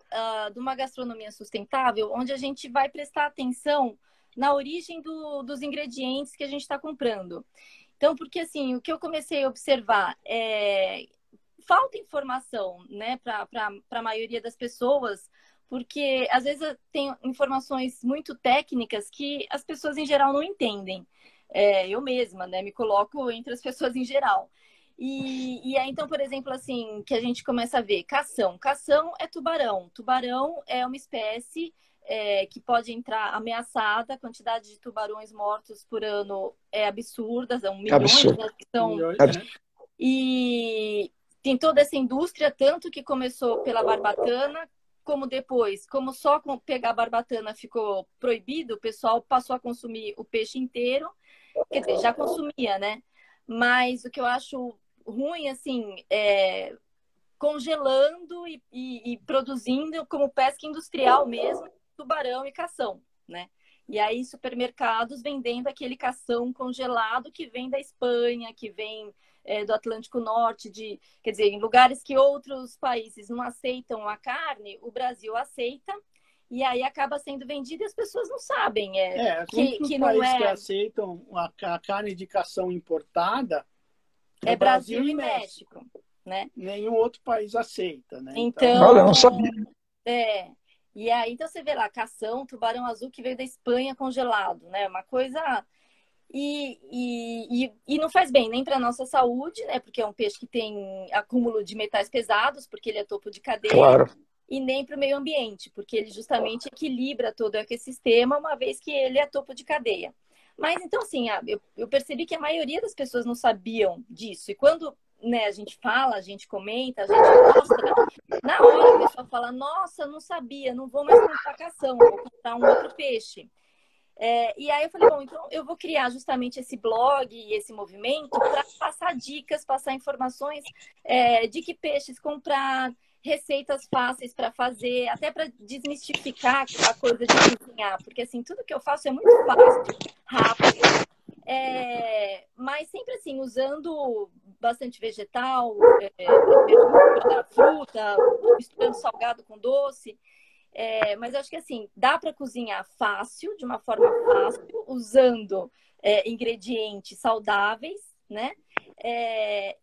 Speaker 2: de uma gastronomia sustentável, onde a gente vai prestar atenção na origem dos ingredientes que a gente está comprando. Então, porque assim, o que eu comecei a observar é falta informação, né, para a maioria das pessoas, porque às vezes tem informações muito técnicas que as pessoas em geral não entendem. Eu mesma, né, me coloco entre as pessoas em geral. E aí, então, por exemplo, assim, que a gente começa a ver cação. Cação é tubarão. Tubarão é uma espécie que pode entrar ameaçada. A quantidade de tubarões mortos por ano é absurda, são milhões, né, que são... E tem toda essa indústria, tanto que começou pela barbatana, como depois, como só pegar a barbatana ficou proibido, o pessoal passou a consumir o peixe inteiro. Quer dizer, já consumia, né? Mas o que eu acho ruim, assim, é congelando e produzindo como pesca industrial mesmo, tubarão e cação, né? E aí supermercados vendendo aquele cação congelado que vem da Espanha, que vem do Atlântico Norte, quer dizer, em lugares que outros países não aceitam a carne, o Brasil aceita. E aí acaba sendo vendido e as pessoas não sabem.
Speaker 3: Que não países que aceitam a carne de cação importada
Speaker 2: é Brasil e México, né?
Speaker 3: Nenhum outro país aceita, né?
Speaker 2: Então,
Speaker 1: olha, eu não sabia.
Speaker 2: E aí, então você vê lá, cação, tubarão azul que veio da Espanha congelado, né? Uma coisa... E não faz bem nem para a nossa saúde, né? Porque é um peixe que tem acúmulo de metais pesados, porque ele é topo de cadeia.
Speaker 1: Claro.
Speaker 2: E nem para o meio ambiente, porque ele justamente equilibra todo o ecossistema, uma vez que ele é topo de cadeia. Mas então, assim, eu percebi que a maioria das pessoas não sabiam disso. E quando, né, a gente fala, a gente comenta, a gente mostra, na hora a pessoa fala, nossa, não sabia, não vou mais comprar cação, vou comprar um outro peixe. E aí eu falei, bom, então eu vou criar justamente esse blog e esse movimento para passar dicas, passar informações de que peixes comprar, receitas fáceis para fazer, até para desmistificar a coisa de cozinhar, porque assim, tudo que eu faço é muito fácil, rápido, mas sempre assim, usando bastante vegetal, verdura, fruta, misturando salgado com doce. Mas eu acho que assim, dá para cozinhar fácil, de uma forma fácil, usando ingredientes saudáveis, né?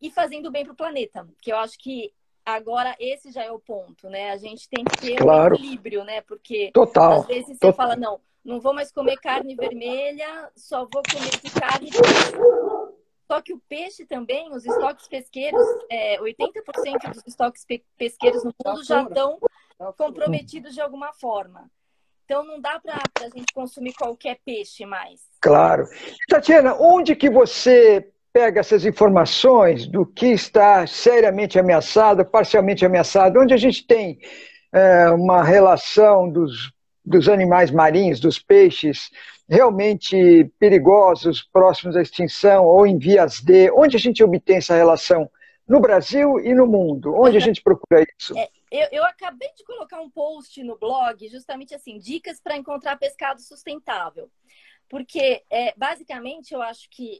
Speaker 2: E fazendo bem para o planeta, que eu acho que agora esse já é o ponto, né? A gente tem que ter um equilíbrio, né? Porque às vezes você fala, não vou mais comer carne vermelha, só vou comer de carne de peixe. Só que o peixe também, os estoques pesqueiros, 80% dos estoques pesqueiros no mundo já estão comprometidos de alguma forma. Então não dá para a gente consumir qualquer peixe mais.
Speaker 1: Claro. Tatiana, onde que você pega essas informações do que está seriamente ameaçado, parcialmente ameaçado? Onde a gente tem uma relação dos animais marinhos, dos peixes, realmente perigosos, próximos à extinção ou em vias de... Onde a gente obtém essa relação? No Brasil e no mundo? Onde a gente procura isso?
Speaker 2: Eu acabei de colocar um post no blog, justamente assim, dicas para encontrar pescado sustentável. Porque, basicamente, eu acho que,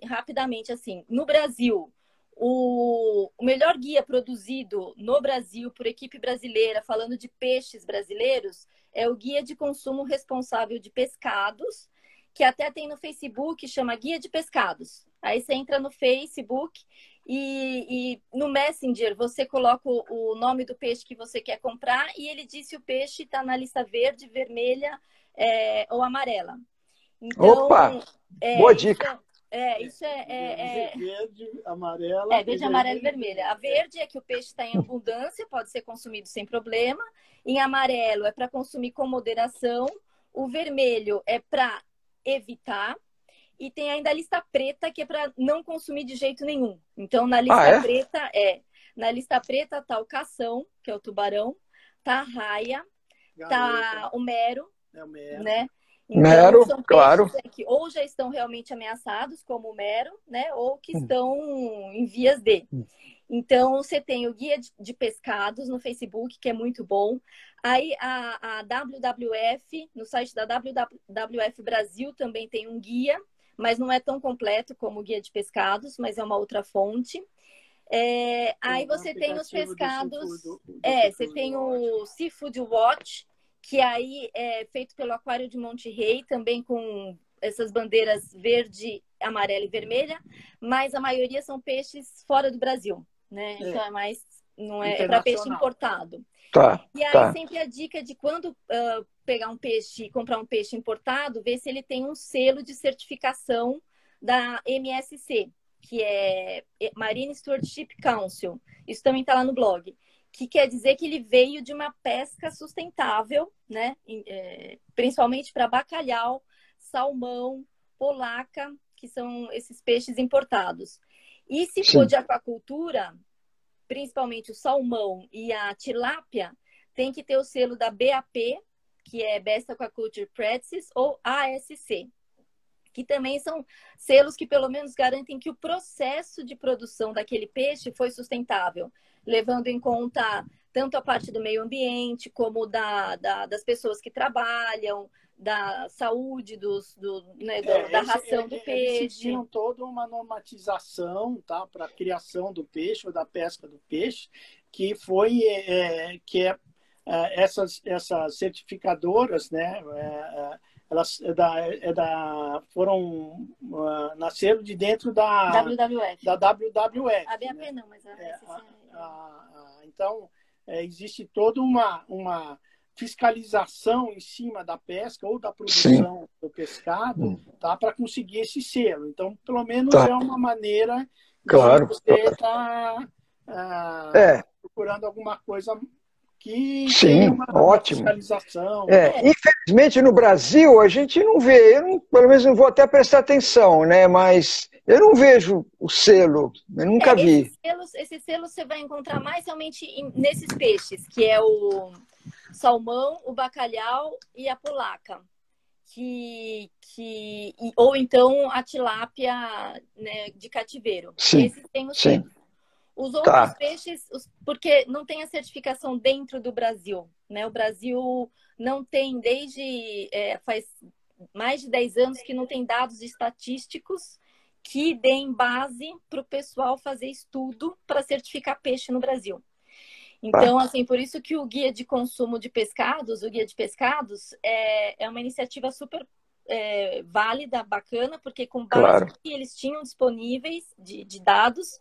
Speaker 2: rapidamente, assim, no Brasil, o melhor guia produzido no Brasil por equipe brasileira, falando de peixes brasileiros, é o Guia de Consumo Responsável de Pescados, que até tem no Facebook, chama Guia de Pescados. Aí você entra no Facebook e no Messenger você coloca o nome do peixe que você quer comprar e ele diz se o peixe está na lista verde, vermelha ou amarela. Então,
Speaker 1: opa! Boa dica.
Speaker 2: Isso é
Speaker 3: verde, amarela.
Speaker 2: Verde, amarela e vermelha. A verde é que o peixe está em abundância, pode ser consumido sem problema. Em amarelo é para consumir com moderação. O vermelho é para evitar. E tem ainda a lista preta, que é para não consumir de jeito nenhum. Então, na lista preta na lista preta tá o cação, que é o tubarão, tá a raia, tá o mero, né? Então,
Speaker 1: mero,
Speaker 2: são
Speaker 1: claro.
Speaker 2: peixes que ou já estão realmente ameaçados, como o mero, né? Ou que estão em vias de. Então, você tem o Guia de Pescados no Facebook, que é muito bom. Aí, a WWF, no site da WWF Brasil, também tem um guia mas não é tão completo como o Guia de Pescados, mas é uma outra fonte. Aí você tem os pescados, você tem o Seafood Watch, que aí é feito pelo Aquário de Monte Rei, também com essas bandeiras verde, amarela e vermelha, mas a maioria são peixes fora do Brasil, né? Então não é para peixe importado. E aí sempre a dica de quando pegar um peixe, comprar um peixe importado, ver se ele tem um selo de certificação da MSC, que é Marine Stewardship Council. Isso também está lá no blog. Que quer dizer que ele veio de uma pesca sustentável, né? Principalmente para bacalhau, salmão, polaca, que são esses peixes importados. E se for de aquacultura, principalmente o salmão e a tilápia, tem que ter o selo da BAP, que é Best Aquaculture Practices, ou ASC, que também são selos que pelo menos garantem que o processo de produção daquele peixe foi sustentável, levando em conta tanto a parte do meio ambiente, como das pessoas que trabalham, da saúde, da ração do peixe.
Speaker 3: Eles seguiram toda uma normatização, tá, para a criação do peixe ou da pesca do peixe, que foi essas certificadoras, né, elas nasceram de dentro da
Speaker 2: WWF.
Speaker 3: Da WWF.
Speaker 2: A BAP, né? Não, mas
Speaker 3: então, existe toda uma fiscalização em cima da pesca ou da produção do pescado, tá, para conseguir esse selo. Então, pelo menos é uma maneira de você estar procurando alguma coisa que tenha uma fiscalização.
Speaker 1: Infelizmente, no Brasil, a gente não vê, pelo menos não vou até prestar atenção, né? Mas eu não vejo o selo, eu nunca vi.
Speaker 2: Esses selos você vai encontrar mais realmente nesses peixes, que é o salmão, o bacalhau e a polaca. Ou então a tilápia, né, de cativeiro. Esses têm os selos. Os outros peixes, porque não tem a certificação dentro do Brasil, né? O Brasil não tem faz mais de 10 anos que não tem dados estatísticos que deem base para o pessoal fazer estudo para certificar peixe no Brasil. Então, assim, por isso que o Guia de Consumo de Pescados, o Guia de Pescados, é uma iniciativa super válida, bacana, porque com base no que eles tinham disponíveis de dados,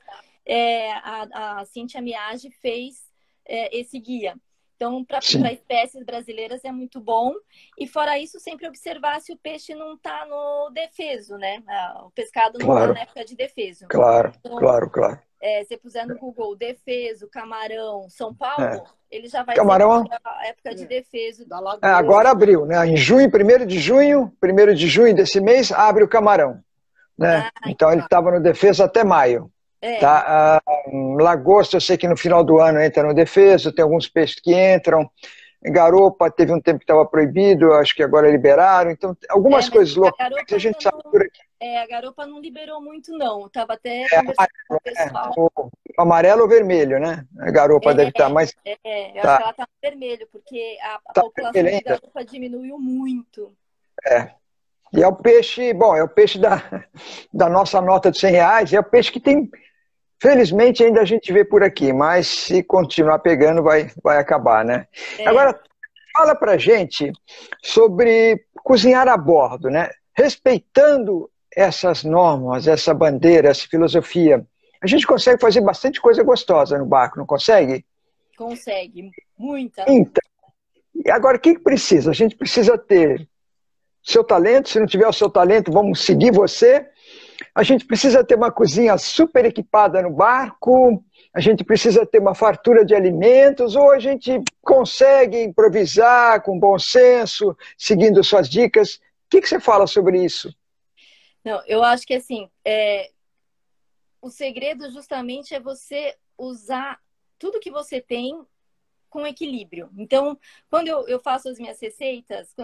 Speaker 2: a Cíntia Miage fez esse guia. Então, para espécies brasileiras é muito bom. E fora isso, sempre observar se o peixe não está no defeso, né? O pescado não está na época de defeso. Então,
Speaker 1: claro.
Speaker 2: Se puser no Google defeso, camarão, São Paulo, ele já vai
Speaker 1: camarão,
Speaker 2: ter a época de defeso da lagoa.
Speaker 1: Agora abriu, né? Em junho, 1º de junho desse mês, abre o camarão, né? Então ele estava no defeso até maio. Tá? Lagosta, eu sei que no final do ano entra no defeso, tem alguns peixes que entram. Garopa, teve um tempo que estava proibido, acho que agora liberaram. Então, algumas coisas locais que a gente sabe por aqui.
Speaker 2: A garopa não liberou muito, não. Estava até conversando com o pessoal.
Speaker 1: O amarelo ou vermelho, né? A garopa deve estar mais.
Speaker 2: Eu acho que ela está no vermelho, porque a população de garopa diminuiu muito.
Speaker 1: E é o peixe, é o peixe da nossa nota de R$100, é o peixe que tem. Felizmente ainda a gente vê por aqui, mas se continuar pegando vai acabar, né? Agora, fala pra gente sobre cozinhar a bordo, né? Respeitando essas normas, essa bandeira, essa filosofia, a gente consegue fazer bastante coisa gostosa no barco, não consegue?
Speaker 2: Consegue, muita.
Speaker 1: Então, e agora o que precisa? A gente precisa ter seu talento, se não tiver o seu talento, vamos seguir você. A gente precisa ter uma cozinha super equipada no barco, a gente precisa ter uma fartura de alimentos, ou a gente consegue improvisar com bom senso, seguindo suas dicas. O que você fala sobre isso?
Speaker 2: Não, eu acho que assim, o segredo justamente é você usar tudo que você tem com equilíbrio. Então, quando eu faço as minhas receitas,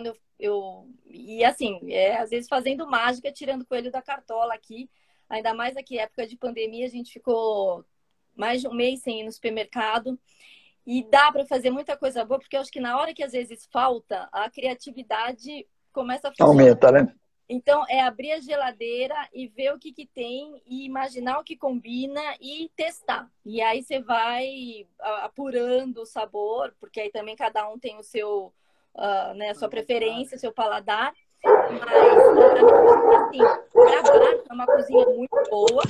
Speaker 2: e assim, às vezes fazendo mágica, tirando coelho da cartola aqui, ainda mais aqui, época de pandemia, a gente ficou mais de um mês sem ir no supermercado, e dá para fazer muita coisa boa, porque eu acho que na hora que às vezes falta, a criatividade começa a funcionar.
Speaker 1: Aumenta, né?
Speaker 2: Então, é abrir a geladeira e ver o que que tem e imaginar o que combina e testar. E aí você vai apurando o sabor, porque aí também cada um tem o seu, né, a sua preferência, seu paladar. Mas, assim, para bar é uma cozinha muito boa,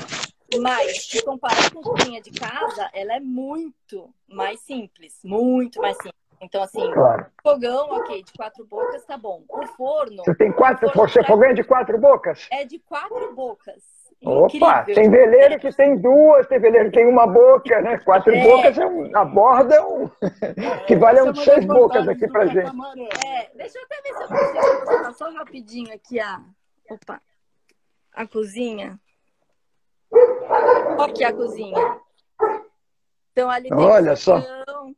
Speaker 2: mas se comparar com cozinha de casa, ela é muito mais simples, muito mais simples. Então, assim,
Speaker 1: Claro.
Speaker 2: fogão, ok, de 4 bocas, tá bom. O forno...
Speaker 1: Você tem 4... Você fogão é de 4 bocas?
Speaker 2: É de 4 bocas.
Speaker 1: Opa,
Speaker 2: Incrível.
Speaker 1: tem veleiro que tem 2, tem veleiro que tem 1 boca, né? 4 bocas a borda que vale uns 6 bocas aqui pra gente.
Speaker 2: Deixa eu até ver se eu consigo mostrar só rapidinho aqui a cozinha. Olha aqui a cozinha. Então ali tem
Speaker 1: Olha
Speaker 2: fogão,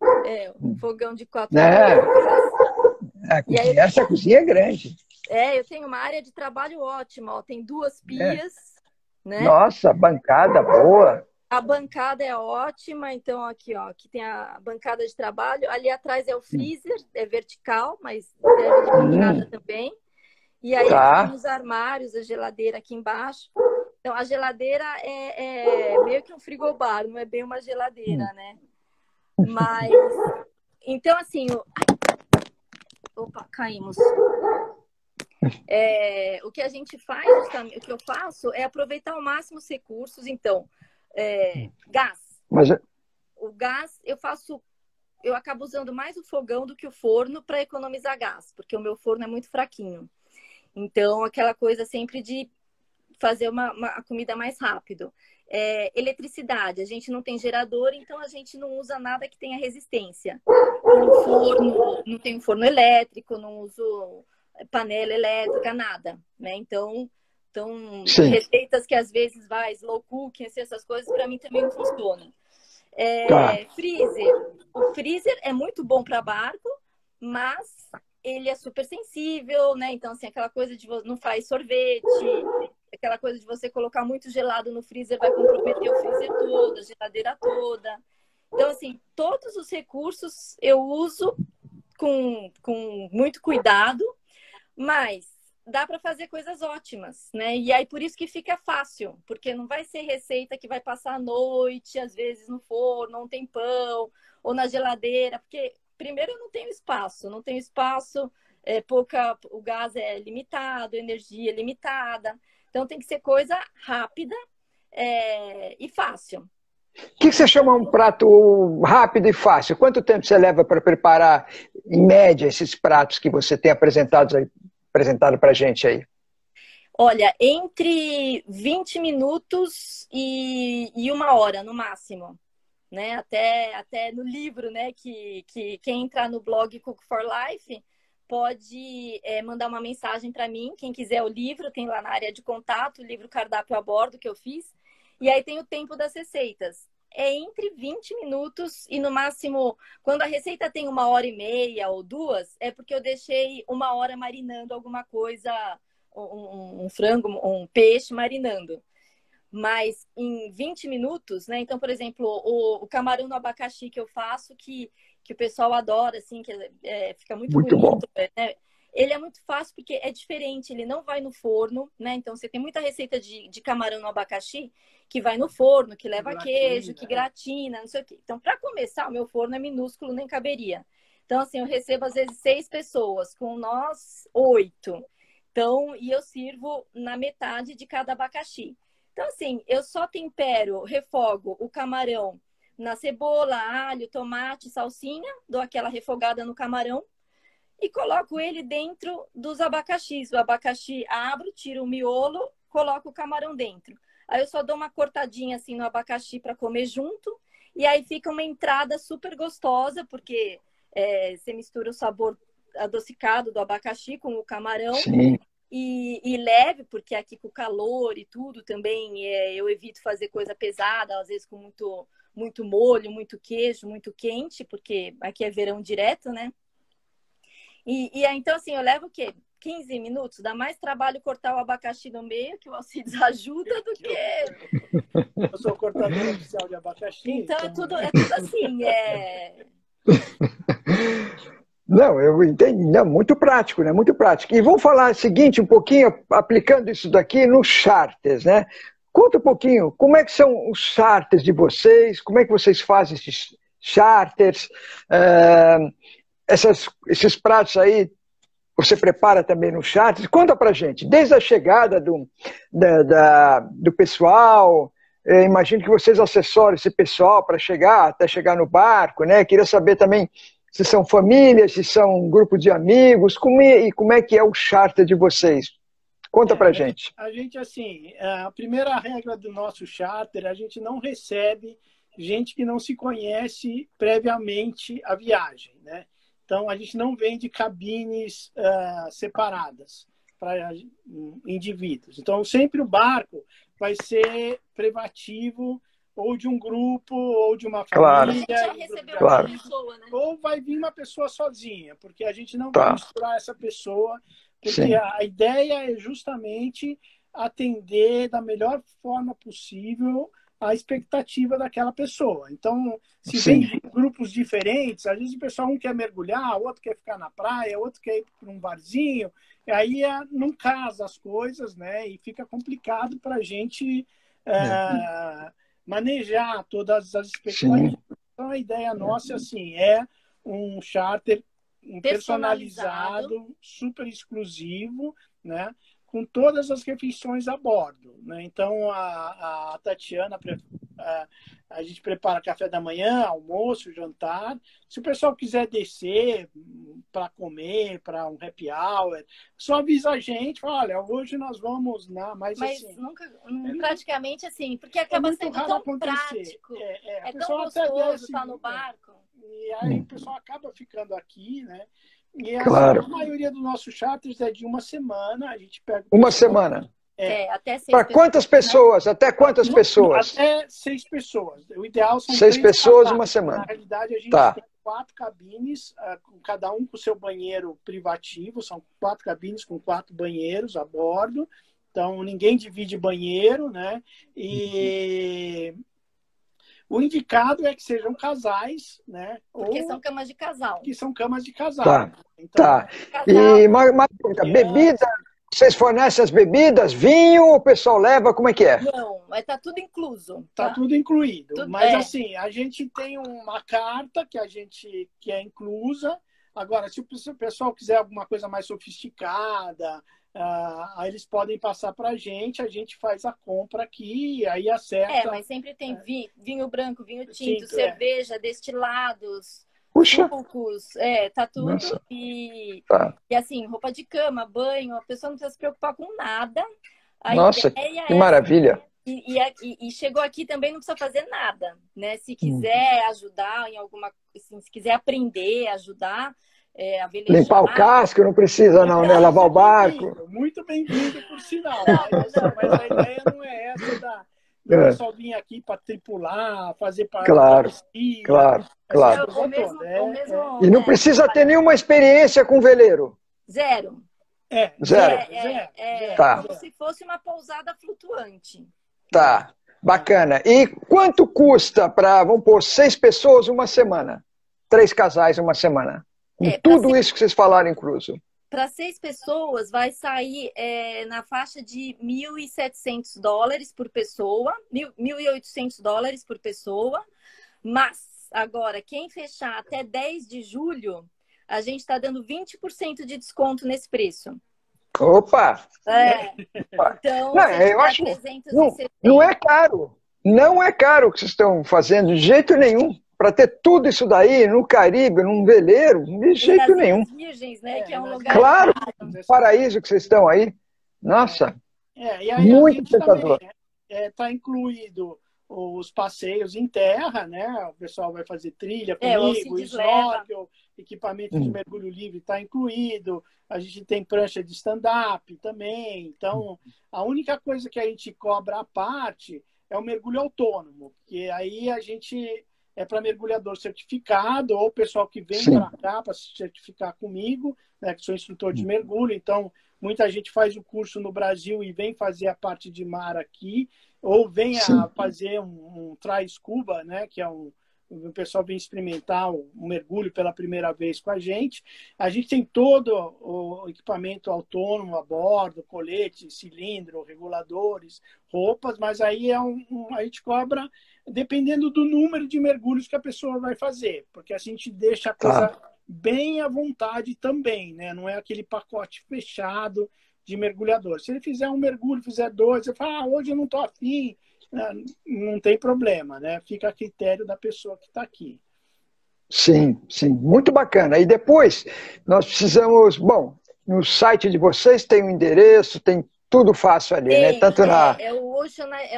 Speaker 2: um fogão de 4 bocas.
Speaker 1: Essa cozinha é grande.
Speaker 2: Eu tenho uma área de trabalho ótima, ó. Tem 2 pias. Né?
Speaker 1: Nossa, bancada boa.
Speaker 2: A bancada é ótima, então aqui, ó, aqui tem a bancada de trabalho, ali atrás é o freezer, é vertical, mas serve de bancada também. E aí aqui tem os armários, a geladeira aqui embaixo. Então a geladeira é meio que um frigobar, não é bem uma geladeira, né? Mas então assim, opa, caímos. O que a gente faz, justamente, o que eu faço é aproveitar ao máximo os recursos. Então, gás. O gás eu acabo usando mais o fogão do que o forno para economizar gás, porque o meu forno é muito fraquinho. Então, aquela coisa sempre de fazer a comida mais rápido. Eletricidade, a gente não tem gerador, então a gente não usa nada que tenha resistência. O forno, não tem um forno elétrico, não uso panela elétrica, nada, né? Então receitas que às vezes vai slow cooking, essas coisas, para mim também não funcionam. Freezer. O freezer é muito bom para barco, mas ele é super sensível, né? Então, assim, aquela coisa de não faz sorvete, aquela coisa de você colocar muito gelado no freezer vai comprometer o freezer todo, a geladeira toda. Então, assim, todos os recursos eu uso com muito cuidado, mas dá para fazer coisas ótimas, né? E aí por isso que fica fácil, porque não vai ser receita que vai passar a noite, às vezes no forno, um tempão, ou na geladeira, porque primeiro eu não tenho espaço, o gás é limitado, a energia é limitada, então tem que ser coisa rápida e fácil.
Speaker 1: O que você chama um prato rápido e fácil? Quanto tempo você leva para preparar, em média, esses pratos que você tem apresentado para a gente aí?
Speaker 2: Olha, entre 20 minutos e 1 hora, no máximo. Né? Até no livro, né? Que quem entrar no blog Cook for Life pode mandar uma mensagem para mim. Quem quiser o livro, tem lá na área de contato, o livro Cardápio a Bordo que eu fiz. E aí tem o tempo das receitas. É entre 20 minutos e no máximo, quando a receita tem 1h30 ou 2, é porque eu deixei 1 hora marinando alguma coisa, um frango, um peixe marinando. Mas em 20 minutos, né? Então, por exemplo, o camarão no abacaxi que eu faço, que o pessoal adora, assim, que fica muito bonito,
Speaker 1: bom.
Speaker 2: Né? Ele é muito fácil porque é diferente, ele não vai no forno, né? Então, você tem muita receita de camarão no abacaxi que vai no forno, que leva queijo, que gratina, não sei o quê. Então, para começar, o meu forno é minúsculo, nem caberia. Então, assim, eu recebo às vezes 6 pessoas, com nós 8. Então, e eu sirvo na metade de cada abacaxi. Então, assim, eu só tempero, refogo o camarão na cebola, alho, tomate, salsinha, dou aquela refogada no camarão e coloco ele dentro dos abacaxis. O abacaxi abro, tiro o miolo, coloco o camarão dentro. Aí eu só dou uma cortadinha assim no abacaxi para comer junto. E aí fica uma entrada super gostosa, porque você mistura o sabor adocicado do abacaxi com o camarão.
Speaker 1: Sim.
Speaker 2: E leve, porque aqui com o calor e tudo também eu evito fazer coisa pesada, às vezes com muito molho, muito queijo, muito quente, porque aqui é verão direto, né? E aí, então, assim, eu levo o quê? 15 minutos? Dá mais trabalho cortar o abacaxi no meio, que o Alcides ajuda, do que...
Speaker 3: Eu sou cortador oficial de abacaxi.
Speaker 2: Então, é tudo assim,
Speaker 1: Não, eu entendi. Não, muito prático, né? Muito prático. E vamos falar o seguinte, um pouquinho, aplicando isso daqui nos charters, né? Conta um pouquinho, como é que são os charters de vocês? Como é que vocês fazem esses charters? Esses pratos aí, você prepara também no charters? Conta pra gente, desde a chegada do pessoal, imagino que vocês assessoram esse pessoal para chegar, até chegar no barco, né? Queria saber também se são famílias, se são um grupo de amigos, como é que é o charter de vocês? Conta pra gente.
Speaker 3: A gente, assim, a primeira regra do nosso charter, a gente não recebe gente que não se conhece previamente a viagem, né? Então, a gente não vende cabines separadas para indivíduos. Então, sempre o barco vai ser privativo ou de um grupo, ou de uma família.
Speaker 2: Já recebeu
Speaker 1: claro.
Speaker 2: Uma pessoa, né?
Speaker 3: Ou vai vir uma pessoa sozinha, porque a gente não vai misturar essa pessoa, porque
Speaker 1: Sim.
Speaker 3: a ideia é justamente atender da melhor forma possível a expectativa daquela pessoa. Então, se
Speaker 1: Sim.
Speaker 3: vem grupos diferentes, às vezes o pessoal um quer mergulhar, o outro quer ficar na praia, o outro quer ir para um barzinho, e aí não casa as coisas, né? E fica complicado para a gente manejar todas as expectativas.
Speaker 1: Sim.
Speaker 3: Então, a ideia nossa assim, é um charter personalizado, super exclusivo, né? Com todas as refeições a bordo, né? Então, a Tatiana, a gente prepara café da manhã, almoço, jantar. Se o pessoal quiser descer para comer, para um happy hour, só avisa a gente, fala, olha, hoje nós vamos, né? Mas assim,
Speaker 2: nunca, praticamente assim, porque acaba sendo tão prático. É tão gostoso estar no barco.
Speaker 3: E aí o pessoal acaba ficando aqui, né? E
Speaker 1: claro.
Speaker 3: A maioria dos nossos charters é de uma semana. A gente pega
Speaker 1: uma semana.
Speaker 2: Até 6
Speaker 1: Para quantas pessoas? Né? Até quantas pessoas?
Speaker 3: Até 6 pessoas. O ideal são
Speaker 1: 6 pessoas
Speaker 3: casais.
Speaker 1: uma semana.
Speaker 3: Na realidade, a gente tem 4 cabines, cada um com seu banheiro privativo. São 4 cabines com 4 banheiros a bordo. Então, ninguém divide banheiro, né? E o indicado é que sejam casais, né?
Speaker 2: Porque são camas de casal.
Speaker 3: Que são camas de casal.
Speaker 1: Tá.
Speaker 3: Então,
Speaker 1: tá. E uma pergunta, bebida, vocês fornecem as bebidas, vinho, o pessoal leva, como é que é?
Speaker 2: Não, mas tá tudo incluso.
Speaker 3: Tá tudo incluído.
Speaker 2: Tudo,
Speaker 3: mas assim, a gente tem uma carta que é inclusa. Agora, se o pessoal quiser alguma coisa mais sofisticada, aí eles podem passar para a gente faz a compra aqui, aí acerta.
Speaker 2: Mas sempre tem vinho branco, vinho tinto, cerveja, destilados,
Speaker 1: Puxa.
Speaker 2: sucos, tá tudo.
Speaker 1: Nossa.
Speaker 2: E assim, roupa de cama, banho, a pessoa não precisa se preocupar com nada.
Speaker 1: Nossa, que maravilha.
Speaker 2: E chegou aqui também não precisa fazer nada, né? Se quiser ajudar em alguma, assim, se quiser aprender, ajudar, a velejar.
Speaker 1: Limpar o casco não precisa não, né? Lavar o barco.
Speaker 3: Muito bem-vindo, por sinal. Mas a ideia não é essa o pessoal vir aqui para tripular, fazer para
Speaker 1: claro. E não precisa ter nenhuma experiência com veleiro.
Speaker 2: Zero.
Speaker 1: Zero. Tá.
Speaker 2: Como se fosse uma pousada flutuante.
Speaker 1: Tá, bacana. E quanto custa para, vamos pôr, 6 pessoas uma semana? 3 casais uma semana? Com tudo isso que vocês falaram incluso.
Speaker 2: Para 6 pessoas vai sair na faixa de $1.700 por pessoa, $1.800 por pessoa. Mas agora, quem fechar até 10 de julho, a gente está dando 20% de desconto nesse preço.
Speaker 1: Opa!
Speaker 2: Então,
Speaker 1: eu acho não é caro. Não é caro o que vocês estão fazendo de jeito nenhum. Para ter tudo isso daí no Caribe, num veleiro, de jeito nenhum.
Speaker 2: Virgens, né? Que é um lugar
Speaker 1: claro, paraíso que vocês estão aí. Nossa,
Speaker 3: e aí
Speaker 1: muito tentador.
Speaker 3: Está incluído os passeios em terra, né? O pessoal vai fazer trilha comigo, snorkel, equipamento de mergulho livre está incluído. A gente tem prancha de stand-up também. Então, a única coisa que a gente cobra à parte é o mergulho autônomo, que aí a gente é para mergulhador certificado ou o pessoal que vem para cá para se certificar comigo, né, que sou instrutor de mergulho. Então, muita gente faz o curso no Brasil e vem fazer a parte de mar aqui, ou vem a fazer um try scuba, né, que é o pessoal vem experimentar o mergulho pela primeira vez com a gente. A gente tem todo o equipamento autônomo a bordo, colete, cilindro, reguladores, roupas, mas aí a gente cobra dependendo do número de mergulhos que a pessoa vai fazer, porque a gente deixa a coisa bem à vontade também, né? Não é aquele pacote fechado de mergulhador. Se ele fizer um mergulho, fizer 2, você fala, hoje eu não estou afim, não tem problema, né? Fica a critério da pessoa que está aqui.
Speaker 1: Sim, sim, muito bacana. E depois nós precisamos, bom, no site de vocês tem o endereço, tem tudo fácil ali, né? Tanto
Speaker 2: o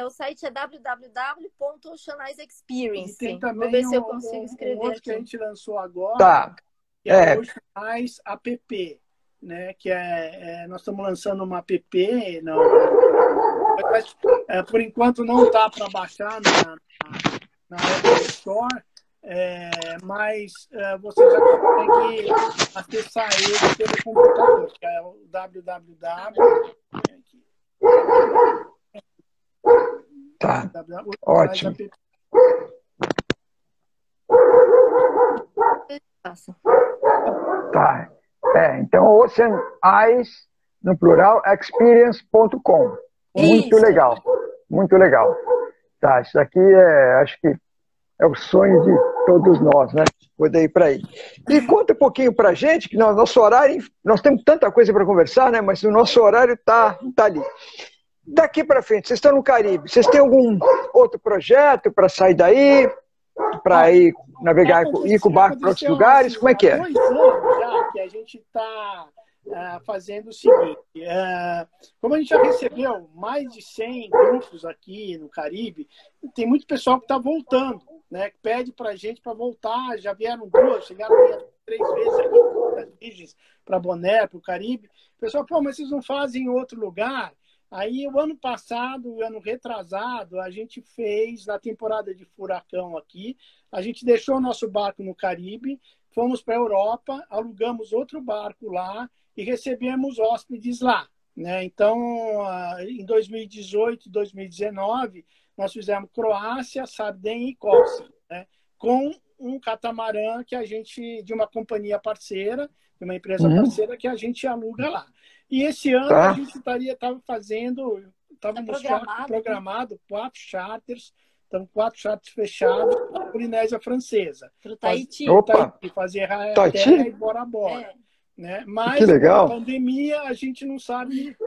Speaker 2: site é www.oceanize.experience.
Speaker 3: E tem também
Speaker 2: vou ver se eu consigo escrever
Speaker 3: outro
Speaker 2: aqui.
Speaker 3: que a gente lançou agora,
Speaker 1: tá.
Speaker 3: que é o Oceanize App, né? Que nós estamos lançando uma app, por enquanto não está para baixar na Apple Store, mas você já consegue acessar ele pelo computador, que é o www.
Speaker 1: Tá, ótimo. Tá. Então, Ocean Eyes, no plural, experience.com. Muito legal, muito legal. Tá, isso aqui acho que é o sonho de todos nós, né? Poder ir para aí. E conta um pouquinho para a gente, que no nosso horário, nós temos tanta coisa para conversar, né? Mas o nosso horário tá ali. Daqui para frente, vocês estão no Caribe, vocês têm algum outro projeto para sair daí, para ir navegar, ir com o barco para outros lugares? Como é que é?
Speaker 3: Há 2 anos já que a gente está fazendo o seguinte, como a gente já recebeu mais de 100 grupos aqui no Caribe, tem muito pessoal que está voltando, né? Que pede para a gente para voltar, já vieram 2, chegaram 3 vezes aqui para Virgens, para Bonaire, para o Caribe. O pessoal, pô, mas vocês não fazem em outro lugar? Aí, o ano passado, o ano retrasado, a gente fez, na temporada de furacão aqui, a gente deixou o nosso barco no Caribe, fomos para a Europa, alugamos outro barco lá e recebemos hóspedes lá, né? Então, em 2018 e 2019, nós fizemos Croácia, Sardenha e Córcega, né? Com um catamarã que a gente, de uma companhia parceira, de uma empresa parceira que a gente aluga lá. E esse ano a gente estava programado 4 charters, então 4 charters fechados para a Polinésia Francesa.
Speaker 2: Para o Tahiti.
Speaker 3: Fazer Terra e Bora Bora. Né? Mas com a pandemia a gente não sabe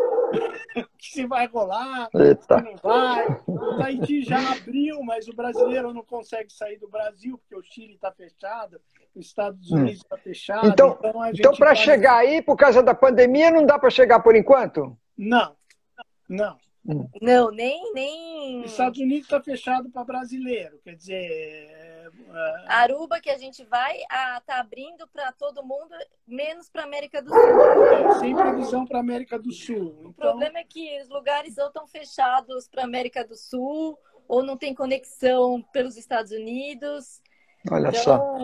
Speaker 3: se vai rolar, se não vai. O Tahiti já abriu, mas o brasileiro não consegue sair do Brasil, porque o Chile está fechado, os Estados Unidos está fechado.
Speaker 1: Então para chegar aí, por causa da pandemia, não dá para chegar por enquanto?
Speaker 3: Não.
Speaker 2: Não, nem...
Speaker 3: Os Estados Unidos está fechado para brasileiro, quer dizer...
Speaker 2: Aruba, que a gente vai, tá abrindo para todo mundo, menos para América do Sul.
Speaker 3: Sem previsão para América do Sul.
Speaker 2: O problema é que os lugares ou estão fechados para América do Sul, ou não tem conexão pelos Estados Unidos.
Speaker 1: Olha só.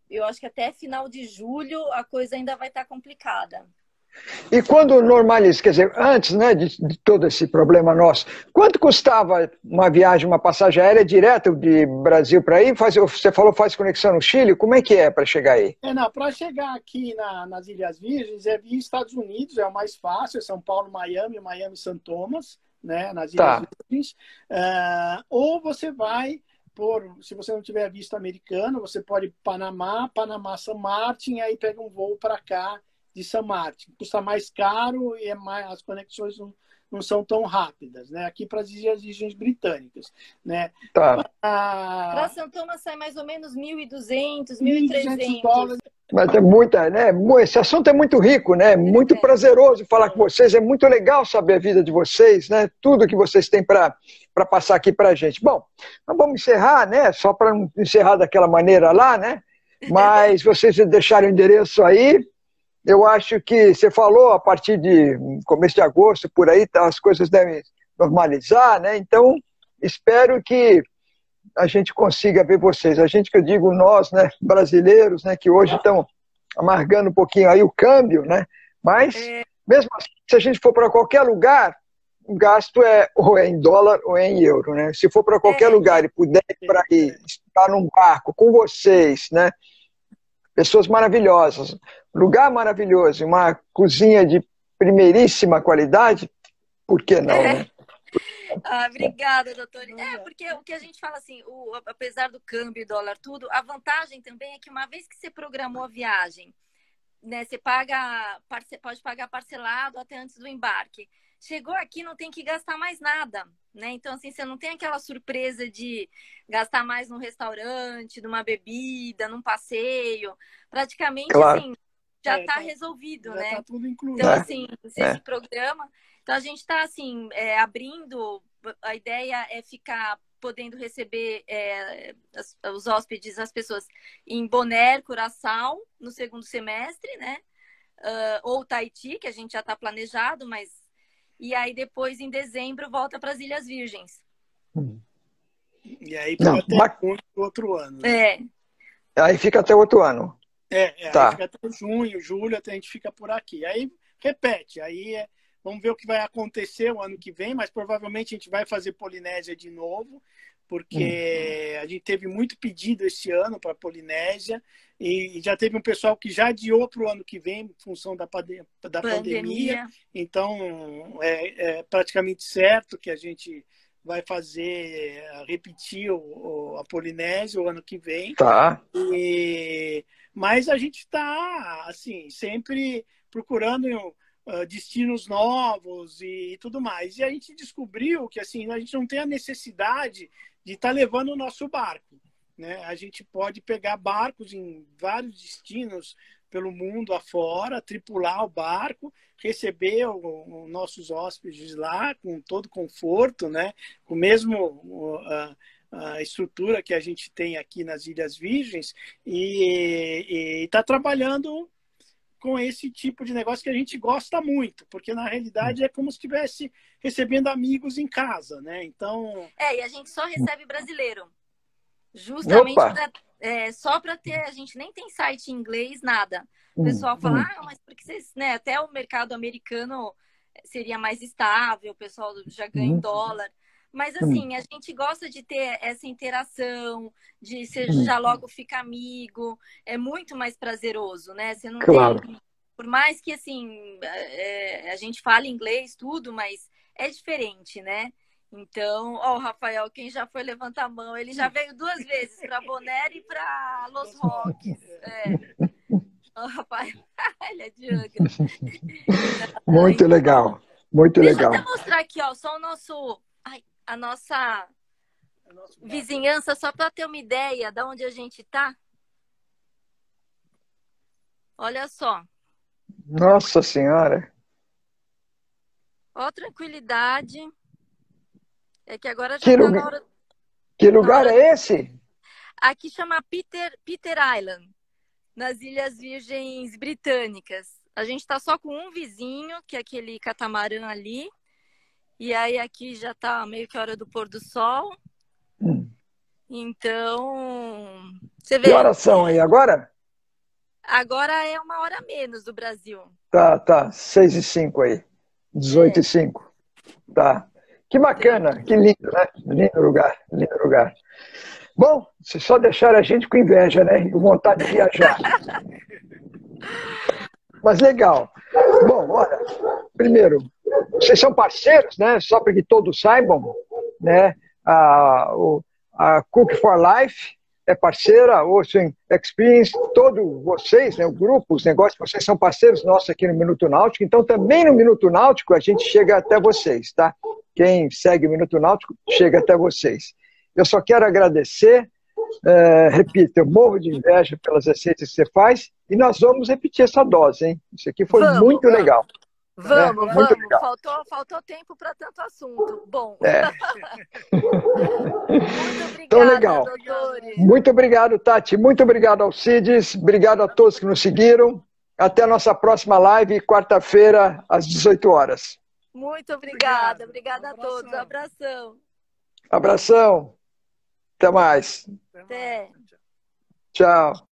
Speaker 2: Eu acho que até final de julho a coisa ainda vai estar complicada.
Speaker 1: E quando normaliza, quer dizer, antes, né, de todo esse problema nosso, quanto custava uma viagem, uma passagem aérea direta de Brasil para aí? Você falou faz conexão no Chile, como é que é para chegar aí?
Speaker 3: Para chegar aqui nas Ilhas Virgens é via Estados Unidos, é o mais fácil, é São Paulo, Miami, São Tomás, né, nas Ilhas Virgens. Ou você vai se você não tiver visto americano, você pode ir Panamá, São Martin, aí pega um voo para cá de São Martin. Custa mais caro e as conexões não são tão rápidas, né? Aqui para as Ilhas Virgens Britânicas, né?
Speaker 2: Para São Tomás sai mais ou menos $1.200, $1.300.
Speaker 1: Mas é muita, né? Esse assunto é muito rico, né? Muito prazeroso falar com vocês. É muito legal saber a vida de vocês, né? Tudo que vocês têm para passar aqui para a gente. Bom, nós vamos encerrar, né? Só para não encerrar daquela maneira lá, né? Mas vocês deixaram o endereço aí. Eu acho que você falou, a partir de começo de agosto, por aí, as coisas devem normalizar, né? Então, espero que a gente consiga ver vocês. A gente, que eu digo nós, né, brasileiros, né, que hoje estão amargando um pouquinho aí o câmbio, né? Mas, mesmo assim, se a gente for para qualquer lugar, o gasto ou é em dólar ou é em euro, né? Se for para qualquer lugar e puder ir estar num barco com vocês, né? Pessoas maravilhosas, lugar maravilhoso, uma cozinha de primeiríssima qualidade, por que não, né?
Speaker 2: Obrigada, doutor. Porque o que a gente fala assim, apesar do câmbio, dólar, tudo, a vantagem também é que uma vez que você programou a viagem, né, você pode pagar parcelado até antes do embarque. Chegou aqui, não tem que gastar mais nada, né? Então, assim, você não tem aquela surpresa de gastar mais num restaurante, numa bebida, num passeio. Praticamente,
Speaker 1: claro.
Speaker 2: assim, já está resolvido, né?
Speaker 3: Tá tudo incluído.
Speaker 2: Então, assim, você se programa. Então, a gente está, assim, abrindo... A ideia é ficar podendo receber os hóspedes, as pessoas em Bonaire, Curaçao, no segundo semestre, né? Ou Tahiti, que a gente já está planejado, mas... E aí, depois, em dezembro, volta para as Ilhas Virgens.
Speaker 3: E aí fica até outro ano.
Speaker 2: Né?
Speaker 1: Aí fica até outro ano.
Speaker 3: Tá. Aí fica até junho, julho, até a gente fica por aqui. Aí repete, aí vamos ver o que vai acontecer o ano que vem, mas provavelmente a gente vai fazer Polinésia de novo, porque a gente teve muito pedido esse ano para Polinésia e já teve um pessoal que já adiou para o ano que vem, em função da pandemia. Então, é praticamente certo que a gente vai repetir a Polinésia o ano que vem.
Speaker 1: Tá.
Speaker 3: Mas a gente está, assim, sempre procurando destinos novos e tudo mais. E a gente descobriu que, assim, a gente não tem a necessidade de estar levando o nosso barco, né? A gente pode pegar barcos em vários destinos pelo mundo afora, tripular o barco, receber os nossos hóspedes lá com todo conforto, né? Com o mesmo a estrutura que a gente tem aqui nas Ilhas Virgens e está trabalhando com esse tipo de negócio que a gente gosta muito, porque na realidade é como se estivesse recebendo amigos em casa, né? Então...
Speaker 2: e a gente só recebe brasileiro. Justamente só para ter, a gente nem tem site em inglês, nada. O pessoal fala, mas porque vocês, né? Até o mercado americano seria mais estável, o pessoal já ganha em dólar. Mas assim, a gente gosta de ter essa interação, de você já logo fica amigo, é muito mais prazeroso, né? Você não tem, por mais que assim, a gente fale inglês, tudo, mas é diferente, né? Então, o Rafael, quem já foi levantar a mão, ele já veio 2 vezes, para Bonaire e para Los Roques. O Rafael, ele é de Angra.
Speaker 1: Muito legal, muito legal.
Speaker 2: Deixa eu até mostrar aqui, ó, só a nossa vizinhança, só para ter uma ideia de onde a gente está. Olha só.
Speaker 1: Nossa Senhora.
Speaker 2: Ó, tranquilidade. É que agora já está na hora...
Speaker 1: Que lugar é esse?
Speaker 2: Aqui chama Peter Island, nas Ilhas Virgens Britânicas. A gente está só com um vizinho, que é aquele catamarã ali. E aí aqui já está meio que a hora do pôr do sol. Então, você vê...
Speaker 1: Que horas são aí agora?
Speaker 2: Agora é 1h menos do Brasil.
Speaker 1: Tá. 6h05 aí. 18h05. Tá. Que bacana, que lindo, né? Lindo lugar, lindo lugar. Bom, vocês só deixaram a gente com inveja, né? E com vontade de viajar. Mas legal. Bom, olha, primeiro, vocês são parceiros, né? Só para que todos saibam, né? A Cook for Life é parceira, a Ocean Experience, todos vocês, né? O grupo, os negócios, vocês são parceiros nossos aqui no Minuto Náutico. Então, também no Minuto Náutico, a gente chega até vocês, tá? Quem segue o Minuto Náutico chega até vocês. Eu só quero agradecer, repito, eu morro de inveja pelas receitas que você faz e nós vamos repetir essa dose, hein? Isso aqui foi muito legal.
Speaker 2: Vamos. Faltou tempo para tanto assunto. Bom. Muito obrigada,
Speaker 1: então, legal.
Speaker 2: Doutores.
Speaker 1: Muito obrigado, Tati. Muito obrigado, Alcides. Obrigado a todos que nos seguiram. Até a nossa próxima live, quarta-feira, às 18 horas.
Speaker 2: Muito obrigada. Obrigada a todos. Abração.
Speaker 1: Abração. Até mais.
Speaker 2: Até.
Speaker 1: Tchau.